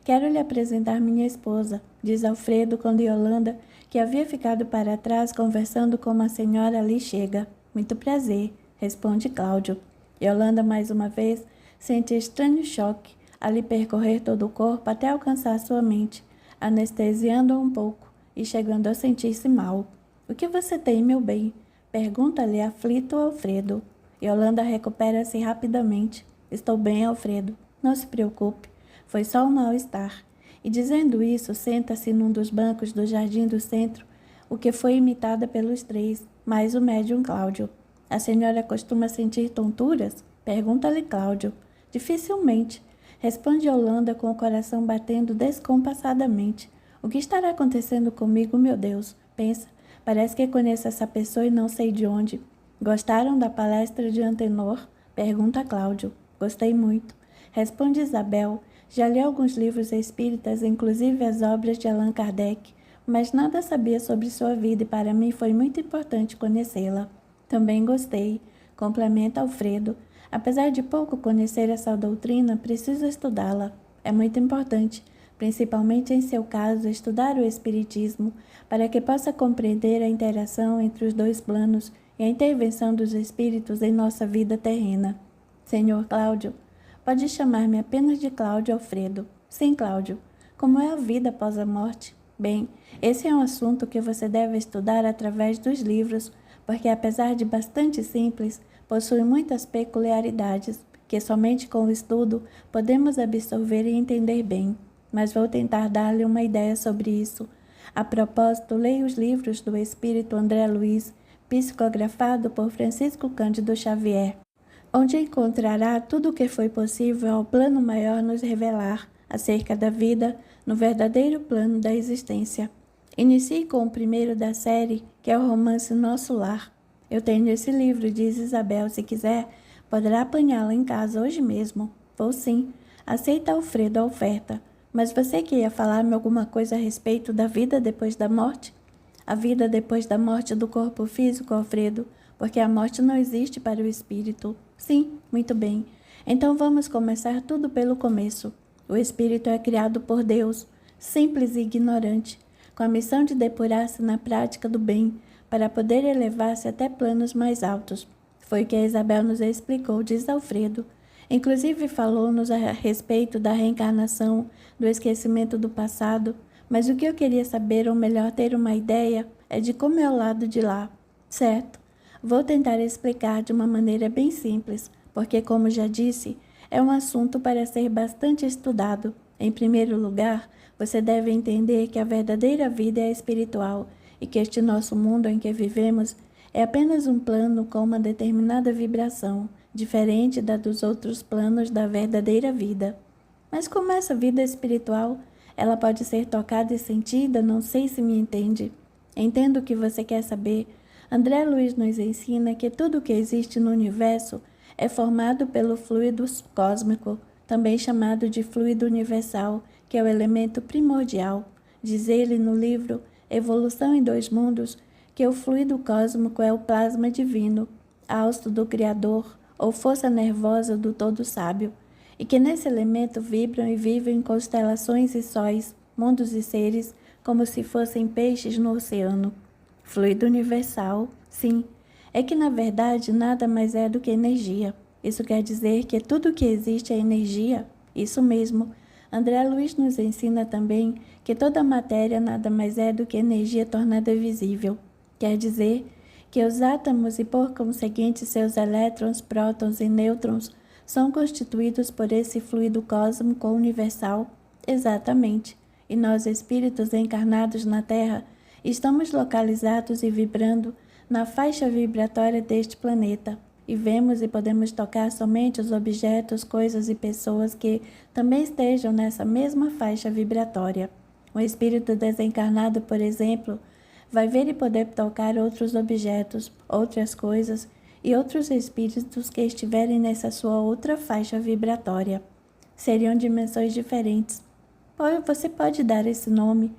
Quero lhe apresentar minha esposa, diz Alfredo quando Yolanda, que havia ficado para trás conversando com uma senhora, ali chega. Muito prazer, responde Cláudio. Yolanda, mais uma vez, sente estranho choque a lhe percorrer todo o corpo até alcançar sua mente, anestesiando-a um pouco e chegando a sentir-se mal. O que você tem, meu bem? Pergunta-lhe aflito Alfredo. Yolanda recupera-se rapidamente. Estou bem, Alfredo. Não se preocupe. Foi só um mal-estar. E dizendo isso, senta-se num dos bancos do jardim do centro, o que foi imitada pelos 3, mais o médium Cláudio. A senhora costuma sentir tonturas? Pergunta-lhe Cláudio. Dificilmente. Responde Yolanda com o coração batendo descompassadamente. O que estará acontecendo comigo, meu Deus? Pensa, parece que conheço essa pessoa e não sei de onde. Gostaram da palestra de Antenor? Pergunta Cláudio. Gostei muito. Responde Isabel. Já li alguns livros espíritas, inclusive as obras de Allan Kardec, mas nada sabia sobre sua vida e para mim foi muito importante conhecê-la. Também gostei. Complementa Alfredo. Apesar de pouco conhecer essa doutrina, preciso estudá-la. É muito importante, principalmente em seu caso, estudar o Espiritismo, para que possa compreender a interação entre os dois planos e a intervenção dos espíritos em nossa vida terrena. Senhor Cláudio, pode chamar-me apenas de Cláudio Alfredo. Sim, Cláudio. Como é a vida após a morte? Bem, esse é um assunto que você deve estudar através dos livros, porque apesar de bastante simples, possui muitas peculiaridades que somente com o estudo podemos absorver e entender bem. Mas vou tentar dar-lhe uma ideia sobre isso. A propósito, leia os livros do espírito André Luiz, psicografado por Francisco Cândido Xavier, onde encontrará tudo o que foi possível ao plano maior nos revelar acerca da vida no verdadeiro plano da existência. Inicie com o primeiro da série, que é o romance Nosso Lar. Eu tenho esse livro, diz Isabel. Se quiser, poderá apanhá-lo em casa hoje mesmo. Vou sim. Aceita Alfredo a oferta. Mas você que ia falar-me alguma coisa a respeito da vida depois da morte? A vida depois da morte do corpo físico, Alfredo, porque a morte não existe para o espírito. Sim, muito bem. Então vamos começar tudo pelo começo. O espírito é criado por Deus, simples e ignorante, com a missão de depurar-se na prática do bem, para poder elevar-se até planos mais altos. Foi o que a Isabel nos explicou, diz Alfredo. Inclusive falou-nos a respeito da reencarnação, do esquecimento do passado, mas o que eu queria saber, ou melhor, ter uma ideia, é de como é o lado de lá. Certo? Vou tentar explicar de uma maneira bem simples, porque, como já disse, é um assunto para ser bastante estudado. Em primeiro lugar, você deve entender que a verdadeira vida é espiritual e que este nosso mundo em que vivemos é apenas um plano com uma determinada vibração, diferente da dos outros planos da verdadeira vida. Mas como essa vida espiritual, ela pode ser tocada e sentida, não sei se me entende. Entendo o que você quer saber. André Luiz nos ensina que tudo o que existe no universo é formado pelo fluido cósmico, também chamado de fluido universal, que é o elemento primordial. Diz ele no livro Evolução em Dois Mundos que o fluido cósmico é o plasma divino, hausto do Criador, ou força nervosa do Todo Sábio, e que nesse elemento vibram e vivem constelações e sóis, mundos e seres, como se fossem peixes no oceano. Fluido universal, sim, é que na verdade nada mais é do que energia. Isso quer dizer que tudo que existe é energia? Isso mesmo. André Luiz nos ensina também que toda matéria nada mais é do que energia tornada visível. Quer dizer que os átomos e, por conseguinte, seus elétrons, prótons e nêutrons são constituídos por esse fluido cósmico universal? Exatamente. E nós, espíritos encarnados na Terra, estamos localizados e vibrando na faixa vibratória deste planeta. E vemos e podemos tocar somente os objetos, coisas e pessoas que também estejam nessa mesma faixa vibratória. Um espírito desencarnado, por exemplo, vai ver e poder tocar outros objetos, outras coisas e outros espíritos que estiverem nessa sua outra faixa vibratória. Seriam dimensões diferentes. Você pode dar esse nome.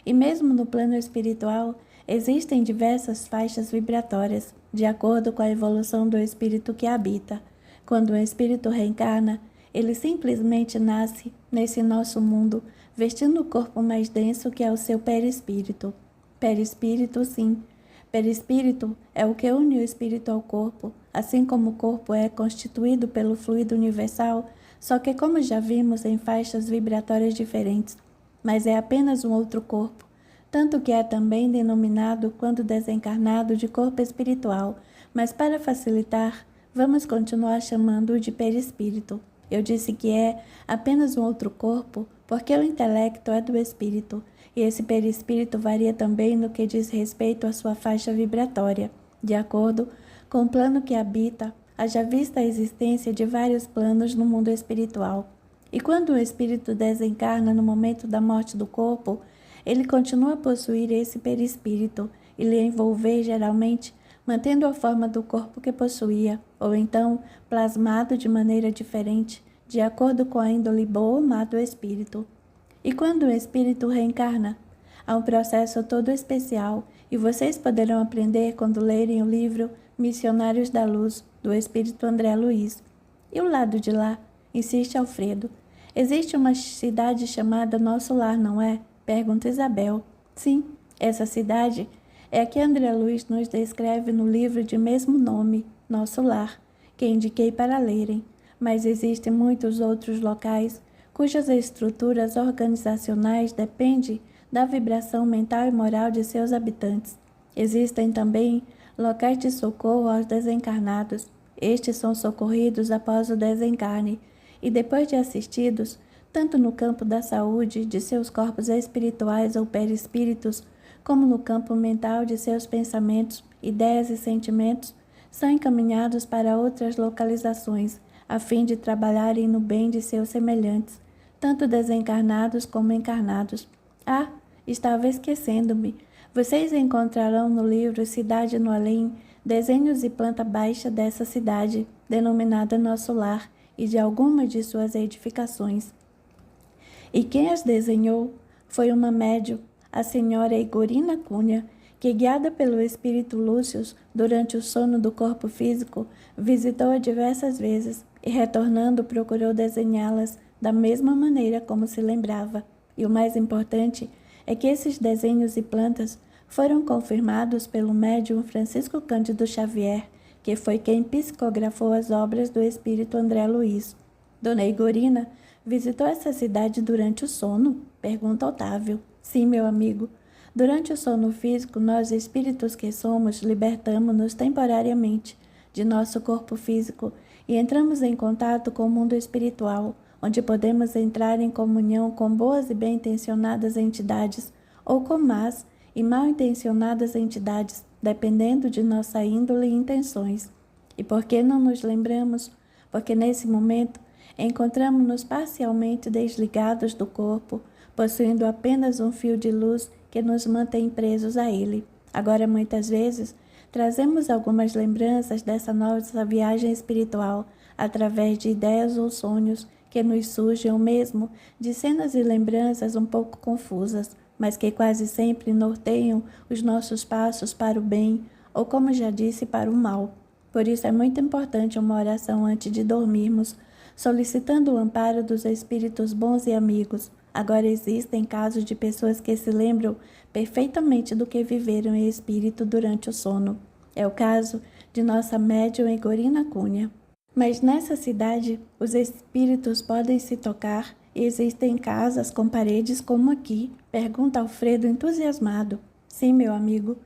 E mesmo no plano espiritual, existem diversas faixas vibratórias, de acordo com a evolução do espírito que habita. Quando um espírito reencarna, ele simplesmente nasce nesse nosso mundo, vestindo o corpo mais denso que é o seu perispírito. Perispírito, sim. Perispírito é o que une o espírito ao corpo, assim como o corpo é constituído pelo fluido universal, só que, como já vimos, em faixas vibratórias diferentes. Mas é apenas um outro corpo, tanto que é também denominado, quando desencarnado, de corpo espiritual, mas para facilitar, vamos continuar chamando-o de perispírito. Eu disse que é apenas um outro corpo, porque o intelecto é do espírito, e esse perispírito varia também no que diz respeito à sua faixa vibratória, de acordo com o plano que habita, haja vista a existência de vários planos no mundo espiritual. E quando o espírito desencarna no momento da morte do corpo, ele continua a possuir esse perispírito e lhe envolver geralmente, mantendo a forma do corpo que possuía, ou então plasmado de maneira diferente, de acordo com a índole boa ou má do espírito. E quando o espírito reencarna? Há um processo todo especial, e vocês poderão aprender quando lerem o livro Missionários da Luz, do espírito André Luiz. E o lado de lá? Insiste Alfredo. Existe uma cidade chamada Nosso Lar, não é? Pergunta Isabel. Sim, essa cidade é a que André Luiz nos descreve no livro de mesmo nome, Nosso Lar, que indiquei para lerem. Mas existem muitos outros locais cujas estruturas organizacionais dependem da vibração mental e moral de seus habitantes. Existem também locais de socorro aos desencarnados. Estes são socorridos após o desencarne e depois de assistidos, tanto no campo da saúde de seus corpos espirituais ou perispíritos, como no campo mental de seus pensamentos, ideias e sentimentos, são encaminhados para outras localizações, a fim de trabalharem no bem de seus semelhantes, tanto desencarnados como encarnados. Ah, estava esquecendo-me. Vocês encontrarão no livro Cidade no Além desenhos e planta baixa dessa cidade, denominada Nosso Lar, e de algumas de suas edificações. E quem as desenhou foi uma médium, a senhora Igorina Cunha, que, guiada pelo espírito Lúcio durante o sono do corpo físico, visitou-a diversas vezes e, retornando, procurou desenhá-las da mesma maneira como se lembrava. E o mais importante é que esses desenhos e plantas foram confirmados pelo médium Francisco Cândido Xavier, que foi quem psicografou as obras do espírito André Luiz. Dona Igorina visitou essa cidade durante o sono? Pergunta Otávio. Sim, meu amigo. Durante o sono físico, nós, espíritos que somos, libertamo-nos temporariamente de nosso corpo físico e entramos em contato com o mundo espiritual, onde podemos entrar em comunhão com boas e bem-intencionadas entidades ou com más e mal-intencionadas entidades, dependendo de nossa índole e intenções. E por que não nos lembramos? Porque nesse momento encontramos-nos parcialmente desligados do corpo, possuindo apenas um fio de luz que nos mantém presos a ele. Agora, muitas vezes, trazemos algumas lembranças dessa nossa viagem espiritual através de ideias ou sonhos que nos surgem, ou mesmo de cenas e lembranças um pouco confusas, mas que quase sempre norteiam os nossos passos para o bem ou, como já disse, para o mal. Por isso é muito importante uma oração antes de dormirmos, solicitando o amparo dos espíritos bons e amigos. Agora existem casos de pessoas que se lembram perfeitamente do que viveram em espírito durante o sono. É o caso de nossa médium Igorina Cunha. Mas nessa cidade, os espíritos podem se tocar e existem casas com paredes como aqui? Pergunta Alfredo entusiasmado. Sim, meu amigo.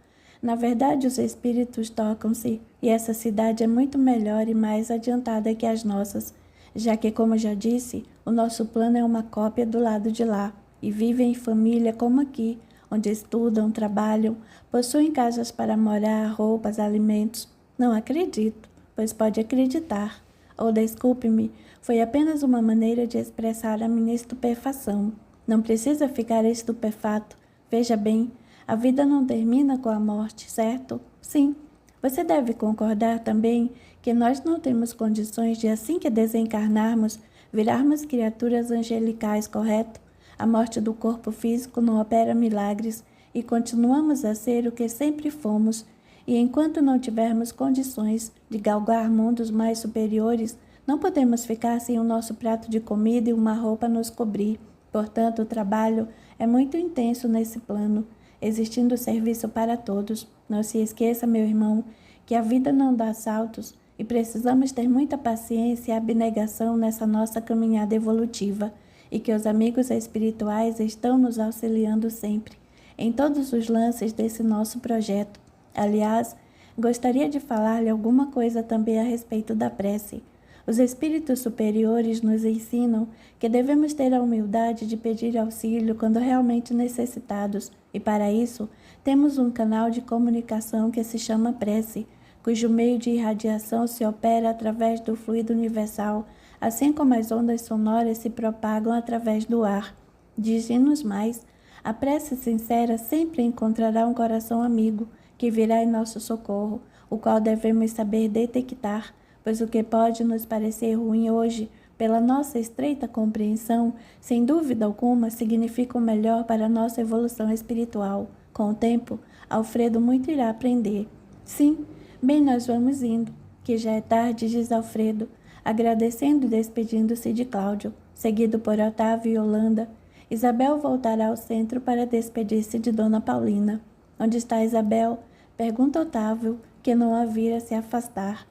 Na verdade, os espíritos tocam-se e essa cidade é muito melhor e mais adiantada que as nossas, já que, como já disse, o nosso plano é uma cópia do lado de lá e vivem em família como aqui, onde estudam, trabalham, possuem casas para morar, roupas, alimentos. Não acredito, pois pode acreditar. Ou desculpe-me, foi apenas uma maneira de expressar a minha estupefação. Não precisa ficar estupefato. Veja bem, a vida não termina com a morte, certo? Sim. Você deve concordar também que nós não temos condições de, assim que desencarnarmos, virarmos criaturas angelicais, correto? A morte do corpo físico não opera milagres e continuamos a ser o que sempre fomos. E enquanto não tivermos condições de galgar mundos mais superiores, não podemos ficar sem o nosso prato de comida e uma roupa a nos cobrir. Portanto, o trabalho é muito intenso nesse plano, existindo serviço para todos. Não se esqueça, meu irmão, que a vida não dá saltos e precisamos ter muita paciência e abnegação nessa nossa caminhada evolutiva, e que os amigos espirituais estão nos auxiliando sempre, em todos os lances desse nosso projeto. Aliás, gostaria de falar-lhe alguma coisa também a respeito da prece. Os espíritos superiores nos ensinam que devemos ter a humildade de pedir auxílio quando realmente necessitados, e para isso temos um canal de comunicação que se chama prece, cujo meio de irradiação se opera através do fluido universal, assim como as ondas sonoras se propagam através do ar. Diz-nos mais, A prece sincera sempre encontrará um coração amigo que virá em nosso socorro, o qual devemos saber detectar, pois o que pode nos parecer ruim hoje, pela nossa estreita compreensão, sem dúvida alguma, significa o melhor para a nossa evolução espiritual. Com o tempo, Alfredo muito irá aprender. Sim, bem nós vamos indo, que já é tarde, diz Alfredo, agradecendo e despedindo-se de Cláudio, seguido por Otávio e Holanda. Isabel voltará ao centro para despedir-se de Dona Paulina. Onde está Isabel? Pergunta Otávio, que não a vira se afastar.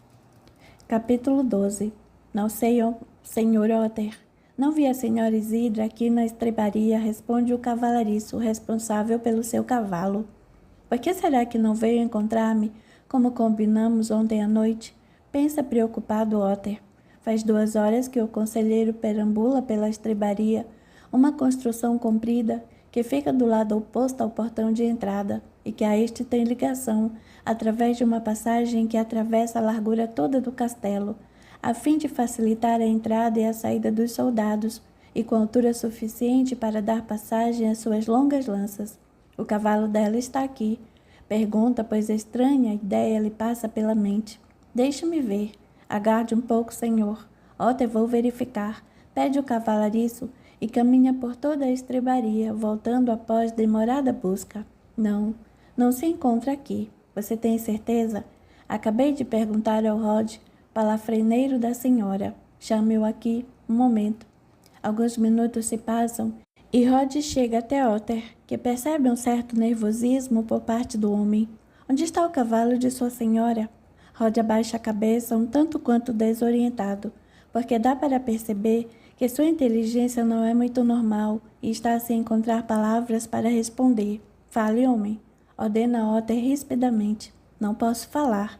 Capítulo 12. Não sei, senhor Otter. Não vi a senhora Isidra aqui na estrebaria, responde o cavalariço, responsável pelo seu cavalo. Por que será que não veio encontrar-me, como combinamos ontem à noite? Pensa preocupado Otter. Faz 2 horas que o conselheiro perambula pela estrebaria, uma construção comprida que fica do lado oposto ao portão de entrada e que a este tem ligação através de uma passagem que atravessa a largura toda do castelo, a fim de facilitar a entrada e a saída dos soldados, e com altura suficiente para dar passagem às suas longas lanças. O cavalo dela está aqui. Pergunta, pois estranha ideia lhe passa pela mente. Deixe-me ver. Aguarde um pouco, senhor. Otter, vou verificar. Pede o cavalariço e caminha por toda a estrebaria, voltando após demorada busca. Não se encontra aqui. Você tem certeza? Acabei de perguntar ao Rod, palafreneiro da senhora. Chame-o aqui, um momento. Alguns minutos se passam e Rod chega até Otter, que percebe um certo nervosismo por parte do homem. Onde está o cavalo de sua senhora? Rod abaixa a cabeça um tanto quanto desorientado, porque dá para perceber que sua inteligência não é muito normal e está a se encontrar palavras para responder. Fale, homem, ordena Otter rispidamente. Não posso falar.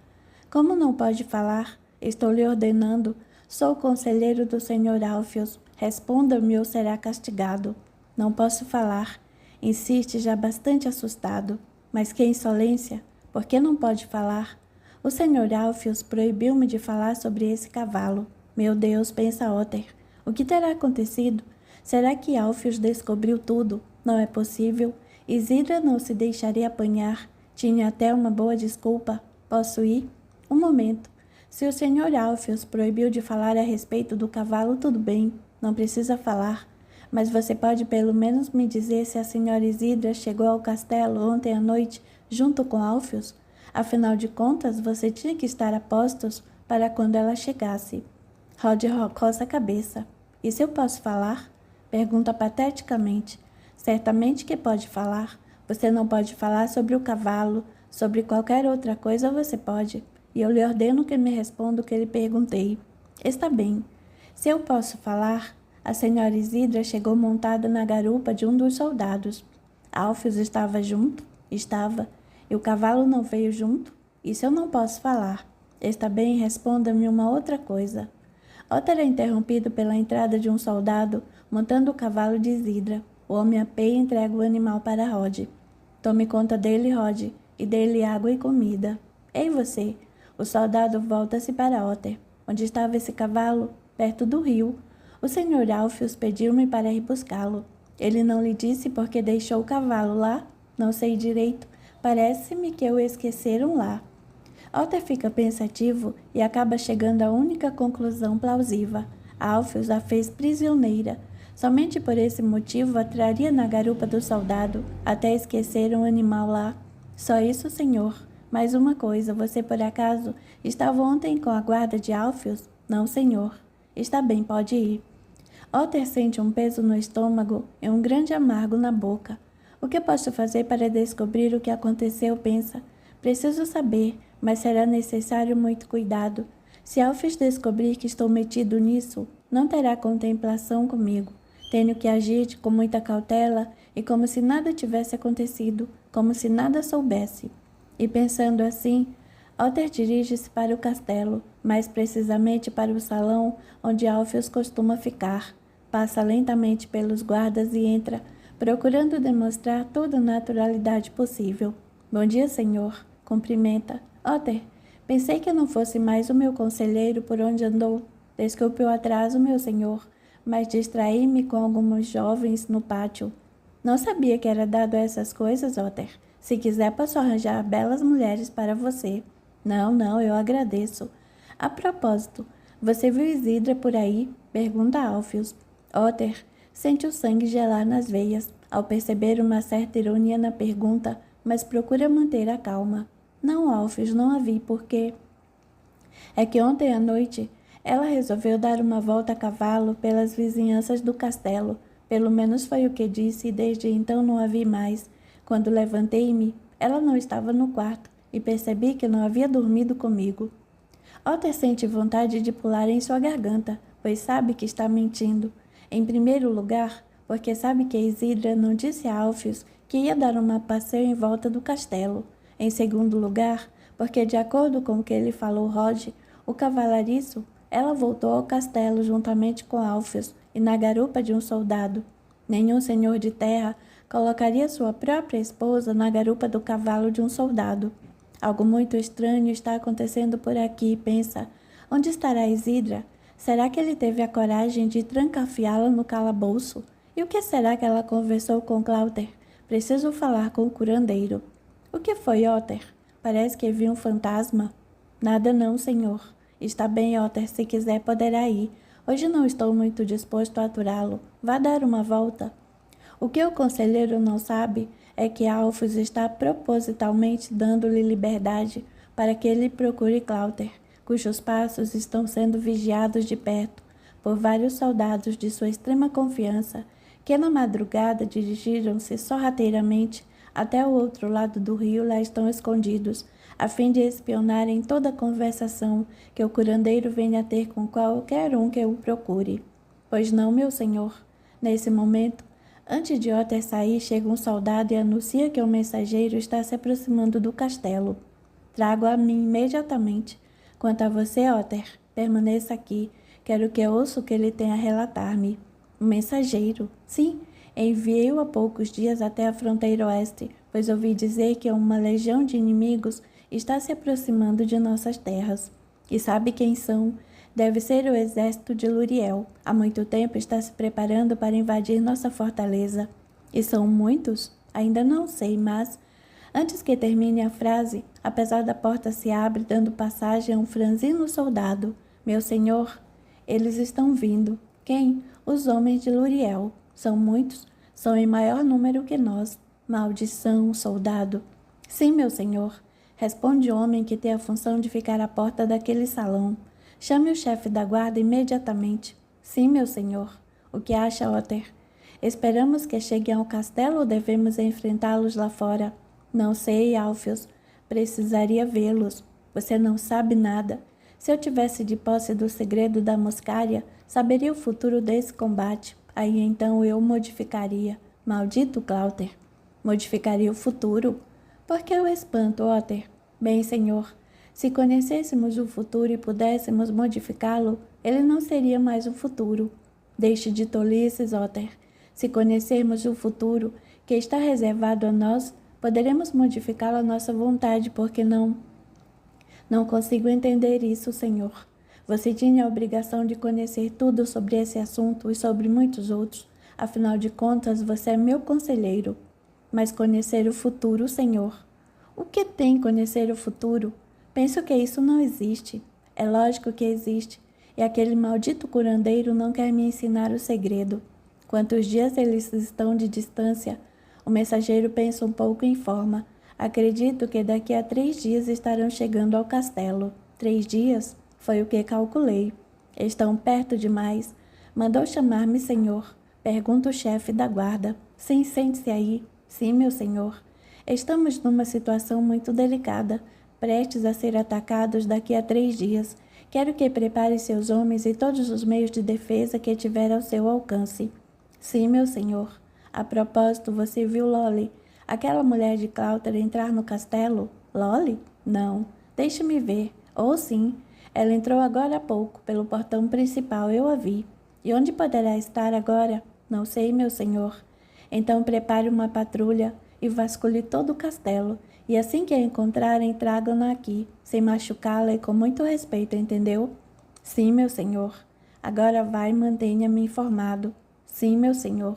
Como não pode falar? Estou lhe ordenando. Sou o conselheiro do senhor Alfios. Responda-me ou será castigado. Não posso falar. Insiste já bastante assustado. Mas que insolência! Por que não pode falar? O senhor Alfios proibiu-me de falar sobre esse cavalo. Meu Deus, pensa Otter. O que terá acontecido? Será que Alfios descobriu tudo? Não é possível. Isidra não se deixaria apanhar. Tinha até uma boa desculpa. Posso ir? Um momento. Se o senhor Alfios proibiu de falar a respeito do cavalo, tudo bem. Não precisa falar. Mas você pode pelo menos me dizer se a senhora Isidra chegou ao castelo ontem à noite junto com Alfios? Afinal de contas, você tinha que estar a postos para quando ela chegasse. Rod coça a cabeça. E se eu posso falar? Pergunta pateticamente. Certamente que pode falar. Você não pode falar sobre o cavalo. Sobre qualquer outra coisa você pode. E eu lhe ordeno que me responda o que lhe perguntei. Está bem. Se eu posso falar, a senhora Isidra chegou montada na garupa de um dos soldados. Alfios estava junto? Estava. E o cavalo não veio junto? Isso eu não posso falar. Está bem, responda-me uma outra coisa. Otter é interrompido pela entrada de um soldado montando o cavalo de Isidra. O homem apeia e entrega o animal para Rod. Tome conta dele, Rod, e dê-lhe água e comida. Ei, você! O soldado volta-se para Otter. Onde estava esse cavalo? Perto do rio. O senhor Alfios pediu-me para ir buscá-lo. Ele não lhe disse por que deixou o cavalo lá? Não sei direito. Parece-me que o esqueceram lá. Otter fica pensativo e acaba chegando à única conclusão plausível. Alfios a fez prisioneira. Somente por esse motivo a traria na garupa do soldado, até esquecer um animal lá. Só isso, senhor. Mais uma coisa, você por acaso estava ontem com a guarda de Alfios? Não, senhor. Está bem, pode ir. Otter sente um peso no estômago e um grande amargo na boca. O que posso fazer para descobrir o que aconteceu, pensa. Preciso saber, mas será necessário muito cuidado. Se Alfios descobrir que estou metido nisso, não terá contemplação comigo. Tenho que agir com muita cautela e como se nada tivesse acontecido, como se nada soubesse. E pensando assim, Otter dirige-se para o castelo, mais precisamente para o salão onde Alfios costuma ficar. Passa lentamente pelos guardas e entra, procurando demonstrar toda a naturalidade possível. Bom dia, senhor. Cumprimenta. Otter, pensei que não fosse mais o meu conselheiro por onde andou. Desculpe o atraso, meu senhor, mas distraí-me com alguns jovens no pátio. Não sabia que era dado a essas coisas, Otter. Se quiser, posso arranjar belas mulheres para você. Não, eu agradeço. A propósito, você viu Isidra por aí? Pergunta Alfios. Otter sente o sangue gelar nas veias, ao perceber uma certa ironia na pergunta, mas procura manter a calma. Não, Alfios, não a vi, porque... É que ontem à noite ela resolveu dar uma volta a cavalo pelas vizinhanças do castelo. Pelo menos foi o que disse, e desde então não a vi mais. Quando levantei-me, ela não estava no quarto, e percebi que não havia dormido comigo. Otter sente vontade de pular em sua garganta, pois sabe que está mentindo. Em primeiro lugar, porque sabe que Isidra não disse a Alfios que ia dar uma passeio em volta do castelo. Em segundo lugar, porque de acordo com o que ele falou Roge, o cavalariço, ela voltou ao castelo juntamente com Alfios e na garupa de um soldado. Nenhum senhor de terra colocaria sua própria esposa na garupa do cavalo de um soldado. Algo muito estranho está acontecendo por aqui, pensa. Onde estará Isidra? Será que ele teve a coragem de trancafiá-la no calabouço? E o que será que ela conversou com Cláuter? Preciso falar com o curandeiro. O que foi, Otter? Parece que vi um fantasma. Nada não, senhor. Está bem, Otter, se quiser poderá ir. Hoje não estou muito disposto a aturá-lo. Vá dar uma volta. O que o conselheiro não sabe é que Alfios está propositalmente dando-lhe liberdade para que ele procure Cláuter, cujos passos estão sendo vigiados de perto por vários soldados de sua extrema confiança, que na madrugada dirigiram-se sorrateiramente até o outro lado do rio, lá estão escondidos, a fim de espionarem toda a conversação que o curandeiro venha a ter com qualquer um que o procure. Pois não, meu senhor. Nesse momento, antes de Otter sair, chega um soldado e anuncia que o mensageiro está se aproximando do castelo. Trago a mim imediatamente. Quanto a você, Otter, permaneça aqui. Quero que ouça o que ele tem a relatar-me. O mensageiro? Sim, enviei-o há poucos dias até a fronteira oeste, pois ouvi dizer que uma legião de inimigos está se aproximando de nossas terras. E sabe quem são? Deve ser o exército de Luriel. Há muito tempo está se preparando para invadir nossa fortaleza. E são muitos? Ainda não sei, mas... Antes que termine a frase, apesar da porta se abre, dando passagem a um franzino soldado. Meu senhor, eles estão vindo. Quem? Os homens de Luriel. São muitos? São em maior número que nós. Maldição, soldado. Sim, meu senhor. Responde o homem que tem a função de ficar à porta daquele salão. Chame o chefe da guarda imediatamente. Sim, meu senhor. O que acha, Otter? Esperamos que cheguem ao castelo ou devemos enfrentá-los lá fora? Não sei, Alfios. Precisaria vê-los. Você não sabe nada. Se eu tivesse de posse do segredo da moscaria, saberia o futuro desse combate. Aí então eu modificaria. Maldito Cláuter. Modificaria o futuro? Por que o espanto, Otter? Bem, senhor, se conhecêssemos o futuro e pudéssemos modificá-lo, ele não seria mais um futuro. Deixe de tolices, Otter. Se conhecermos o futuro que está reservado a nós, poderemos modificá-lo à nossa vontade, porque não? Não consigo entender isso, senhor. Você tinha a obrigação de conhecer tudo sobre esse assunto e sobre muitos outros. Afinal de contas, você é meu conselheiro. Mas conhecer o futuro, senhor. O que tem conhecer o futuro? Penso que isso não existe. É lógico que existe. E aquele maldito curandeiro não quer me ensinar o segredo. Quantos dias eles estão de distância? O mensageiro pensa um pouco e informa. Acredito que daqui a 3 dias estarão chegando ao castelo. 3 dias? Foi o que calculei. Estão perto demais. Mandou chamar-me, senhor. Pergunta o chefe da guarda. Sim, sente-se aí. Sim, meu senhor. Estamos numa situação muito delicada, prestes a ser atacados daqui a 3 dias. Quero que prepare seus homens e todos os meios de defesa que tiver ao seu alcance. Sim, meu senhor. A propósito, você viu Lolly, aquela mulher de Cláuter, entrar no castelo? Lolly? Não. Deixe-me ver. Oh, sim. Ela entrou agora há pouco, pelo portão principal, eu a vi. E onde poderá estar agora? Não sei, meu senhor. Então prepare uma patrulha e vasculhe todo o castelo, e assim que a encontrarem, tragam-na aqui, sem machucá-la e com muito respeito, entendeu? Sim, meu senhor. Agora vai e mantenha-me informado. Sim, meu senhor.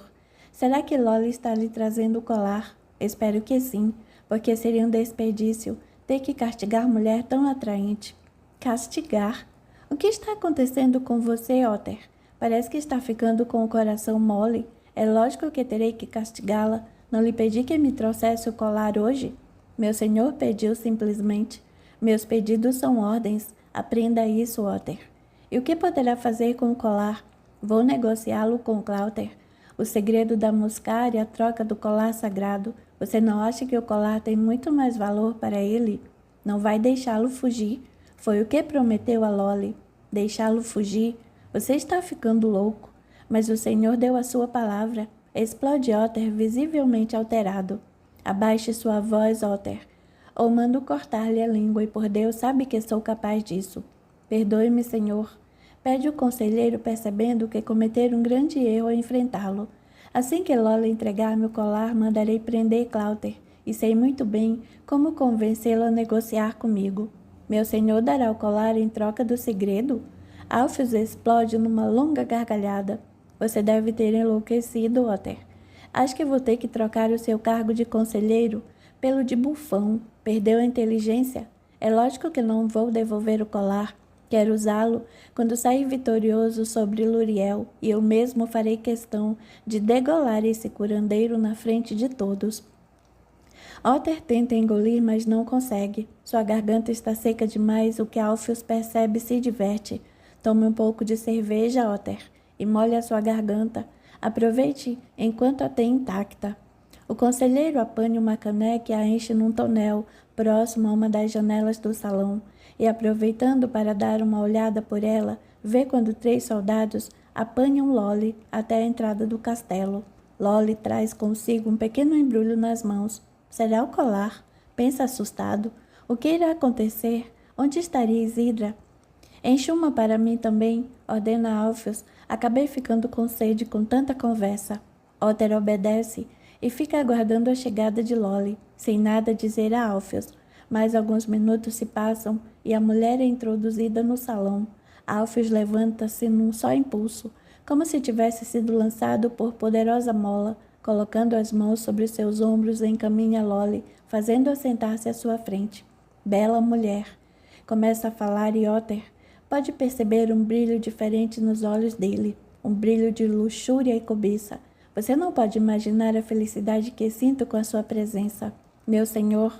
Será que Lolly está lhe trazendo o colar? Espero que sim, porque seria um desperdício ter que castigar mulher tão atraente. Castigar? O que está acontecendo com você, Otter? Parece que está ficando com o coração mole. É lógico que terei que castigá-la. Não lhe pedi que me trouxesse o colar hoje? Meu senhor pediu simplesmente. Meus pedidos são ordens. Aprenda isso, Otter. E o que poderá fazer com o colar? Vou negociá-lo com Cláuter. O segredo da muscária é a troca do colar sagrado. Você não acha que o colar tem muito mais valor para ele? Não vai deixá-lo fugir. Foi o que prometeu a Lolly. Deixá-lo fugir? Você está ficando louco. Mas o Senhor deu a sua palavra. Explode Otter, visivelmente alterado. Abaixe sua voz, Otter, ou mando cortar-lhe a língua, e por Deus sabe que sou capaz disso. Perdoe-me, Senhor. Pede o conselheiro, percebendo que cometer um grande erro ao enfrentá-lo. Assim que Lolly entregar-me o colar, mandarei prender Cláuter, e sei muito bem como convencê-lo a negociar comigo. Meu senhor dará o colar em troca do segredo? Alpheus explode numa longa gargalhada. Você deve ter enlouquecido, Otter. Acho que vou ter que trocar o seu cargo de conselheiro pelo de bufão. Perdeu a inteligência? É lógico que não vou devolver o colar. Quero usá-lo quando sair vitorioso sobre Luriel, e eu mesmo farei questão de degolar esse curandeiro na frente de todos. Otter tenta engolir, mas não consegue. Sua garganta está seca demais, o que Alpheus percebe e se diverte. Tome um pouco de cerveja, Otter, e molhe a sua garganta. Aproveite enquanto a tem intacta. O conselheiro apanha uma caneca e a enche num tonel, próximo a uma das janelas do salão, e aproveitando para dar uma olhada por ela, vê quando 3 soldados apanham Lolly até a entrada do castelo. Lolly traz consigo um pequeno embrulho nas mãos. Será o colar? Pensa assustado. O que irá acontecer? Onde estaria Isidra? Enche uma para mim também, ordena Alpheus. Acabei ficando com sede com tanta conversa. Otter obedece e fica aguardando a chegada de Lolly, sem nada dizer a Alpheus. Mais alguns minutos se passam e a mulher é introduzida no salão. Alpheus levanta-se num só impulso, como se tivesse sido lançado por poderosa mola. Colocando as mãos sobre seus ombros, encaminha Lolly, fazendo-a sentar-se à sua frente. Bela mulher. Começa a falar e Otter pode perceber um brilho diferente nos olhos dele, um brilho de luxúria e cobiça. Você não pode imaginar a felicidade que sinto com a sua presença, meu senhor.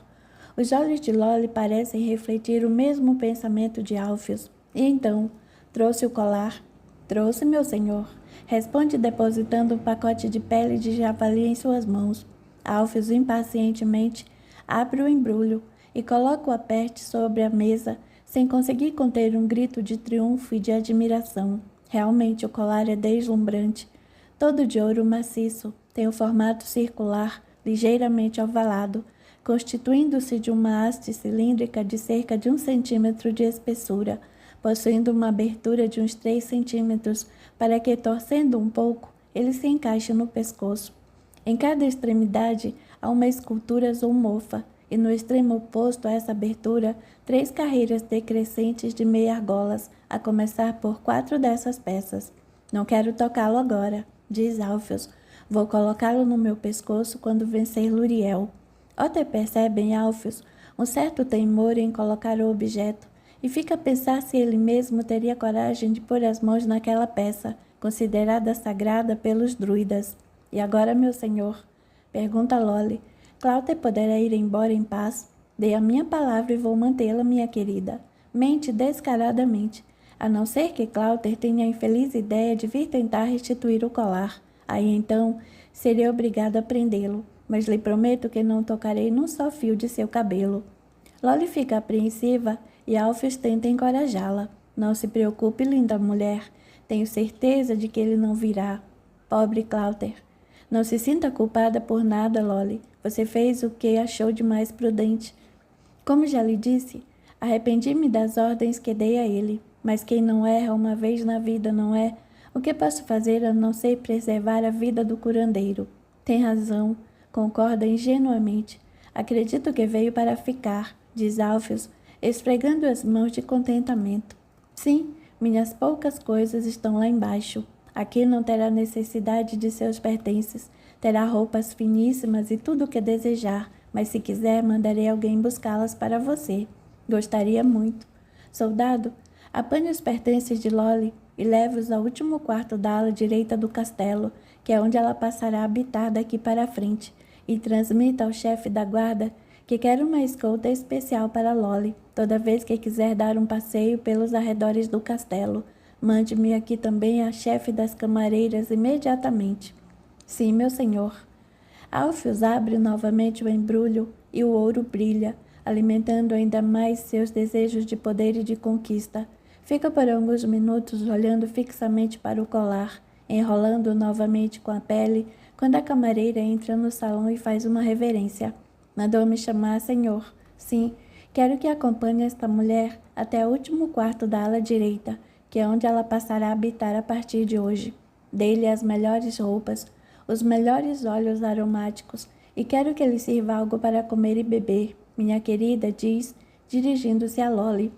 Os olhos de Lolly parecem refletir o mesmo pensamento de Alpheus. E então, trouxe o colar? Trouxe, meu senhor. Responde depositando um pacote de pele de javali em suas mãos. Alpheus impacientemente abre o embrulho e coloca o aperte sobre a mesa, sem conseguir conter um grito de triunfo e de admiração. Realmente o colar é deslumbrante. Todo de ouro maciço, tem um formato circular, ligeiramente ovalado, constituindo-se de uma haste cilíndrica de cerca de 1 centímetro de espessura, possuindo uma abertura de uns 3 centímetros, para que, torcendo um pouco, ele se encaixe no pescoço. Em cada extremidade há uma escultura zoomorfa, e no extremo oposto a essa abertura, 3 carreiras decrescentes de meia argolas, a começar por 4 dessas peças. Não quero tocá-lo agora, diz Alpheus. Vou colocá-lo no meu pescoço quando vencer Luriel. Otter percebe em Alpheus um certo temor em colocar o objeto, e fica a pensar se ele mesmo teria coragem de pôr as mãos naquela peça, considerada sagrada pelos druidas. E agora, meu senhor? Pergunta Lolly. Cláuter poderá ir embora em paz? Dei a minha palavra e vou mantê-la, minha querida. Mente descaradamente, a não ser que Cláuter tenha a infeliz ideia de vir tentar restituir o colar. Aí então, serei obrigado a prendê-lo, mas lhe prometo que não tocarei num só fio de seu cabelo. Lolly fica apreensiva e Alpheus tenta encorajá-la. Não se preocupe, linda mulher. Tenho certeza de que ele não virá. Pobre Cláuter. Não se sinta culpada por nada, Lolly. Você fez o que achou de mais prudente. Como já lhe disse, arrependi-me das ordens que dei a ele. Mas quem não erra uma vez na vida, não é? O que posso fazer a não ser preservar a vida do curandeiro? Tem razão, concorda ingenuamente. Acredito que veio para ficar, diz Alpheus, esfregando as mãos de contentamento. Sim, minhas poucas coisas estão lá embaixo. Aqui não terá necessidade de seus pertences. Terá roupas finíssimas e tudo o que desejar, mas se quiser, mandarei alguém buscá-las para você. Gostaria muito. Soldado, apanhe os pertences de Lolly e leve-os ao último quarto da ala direita do castelo, que é onde ela passará a habitar daqui para frente, e transmita ao chefe da guarda que quero uma escolta especial para Lolly, toda vez que quiser dar um passeio pelos arredores do castelo. Mande-me aqui também a chefe das camareiras imediatamente. Sim, meu senhor. Alfios abre novamente o embrulho e o ouro brilha, alimentando ainda mais seus desejos de poder e de conquista. Fica por alguns minutos olhando fixamente para o colar, enrolando-o novamente com a pele, quando a camareira entra no salão e faz uma reverência. Mandou-me chamar, senhor. Sim, quero que acompanhe esta mulher até o último quarto da ala direita, que é onde ela passará a habitar a partir de hoje. Dê-lhe as melhores roupas, os melhores óleos aromáticos, e quero que lhe sirva algo para comer e beber. Minha querida, diz, dirigindo-se a Lolly.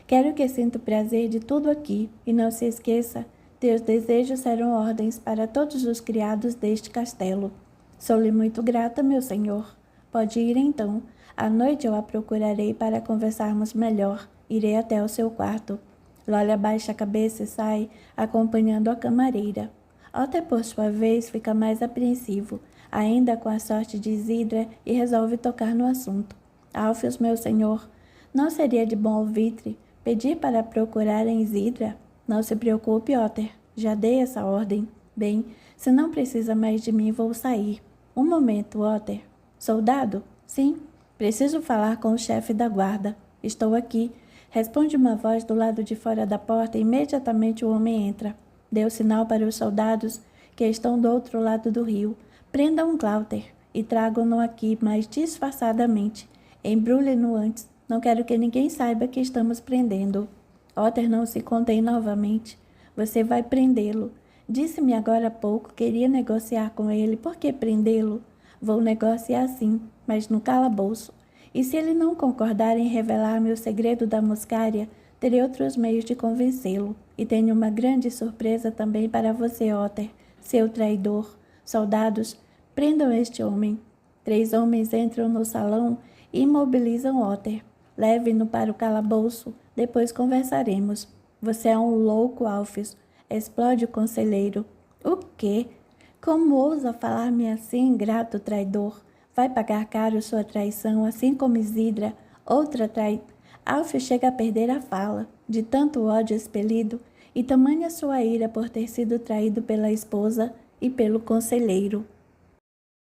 Quero que sinta o prazer de tudo aqui, e não se esqueça, teus desejos serão ordens para todos os criados deste castelo. Sou-lhe muito grata, meu senhor. Pode ir então. À noite eu a procurarei para conversarmos melhor. Irei até o seu quarto. Lolly abaixa a cabeça e sai, acompanhando a camareira. Otter, por sua vez, fica mais apreensivo, ainda com a sorte de Isidra, e resolve tocar no assunto. Alfios, meu senhor, não seria de bom alvitre pedir para procurarem Isidra? Não se preocupe, Otter, já dei essa ordem. Bem, se não precisa mais de mim, vou sair. Um momento, Otter. Soldado? Sim, preciso falar com o chefe da guarda. Estou aqui. Responde uma voz do lado de fora da porta e imediatamente o homem entra. Deu sinal para os soldados que estão do outro lado do rio. Prendam Glauter e tragam-no aqui, mas disfarçadamente. Embrulhem-no antes. Não quero que ninguém saiba que estamos prendendo. Otter não se contém novamente. Você vai prendê-lo. Disse-me agora há pouco que queria negociar com ele. Por que prendê-lo? Vou negociar sim, mas no calabouço. E se ele não concordar em revelar-me o segredo da muscária, terei outros meios de convencê-lo. E tenho uma grande surpresa também para você, Otter, seu traidor. Soldados, prendam este homem. 3 homens entram no salão e imobilizam Otter. Leve-no para o calabouço, depois conversaremos. Você é um louco, Alfios. Explode o conselheiro. O quê? Como ousa falar-me assim, ingrato traidor? Vai pagar caro sua traição, assim como Isidra, outra Alfios chega a perder a fala, de tanto ódio expelido, e tamanha sua ira por ter sido traído pela esposa e pelo conselheiro.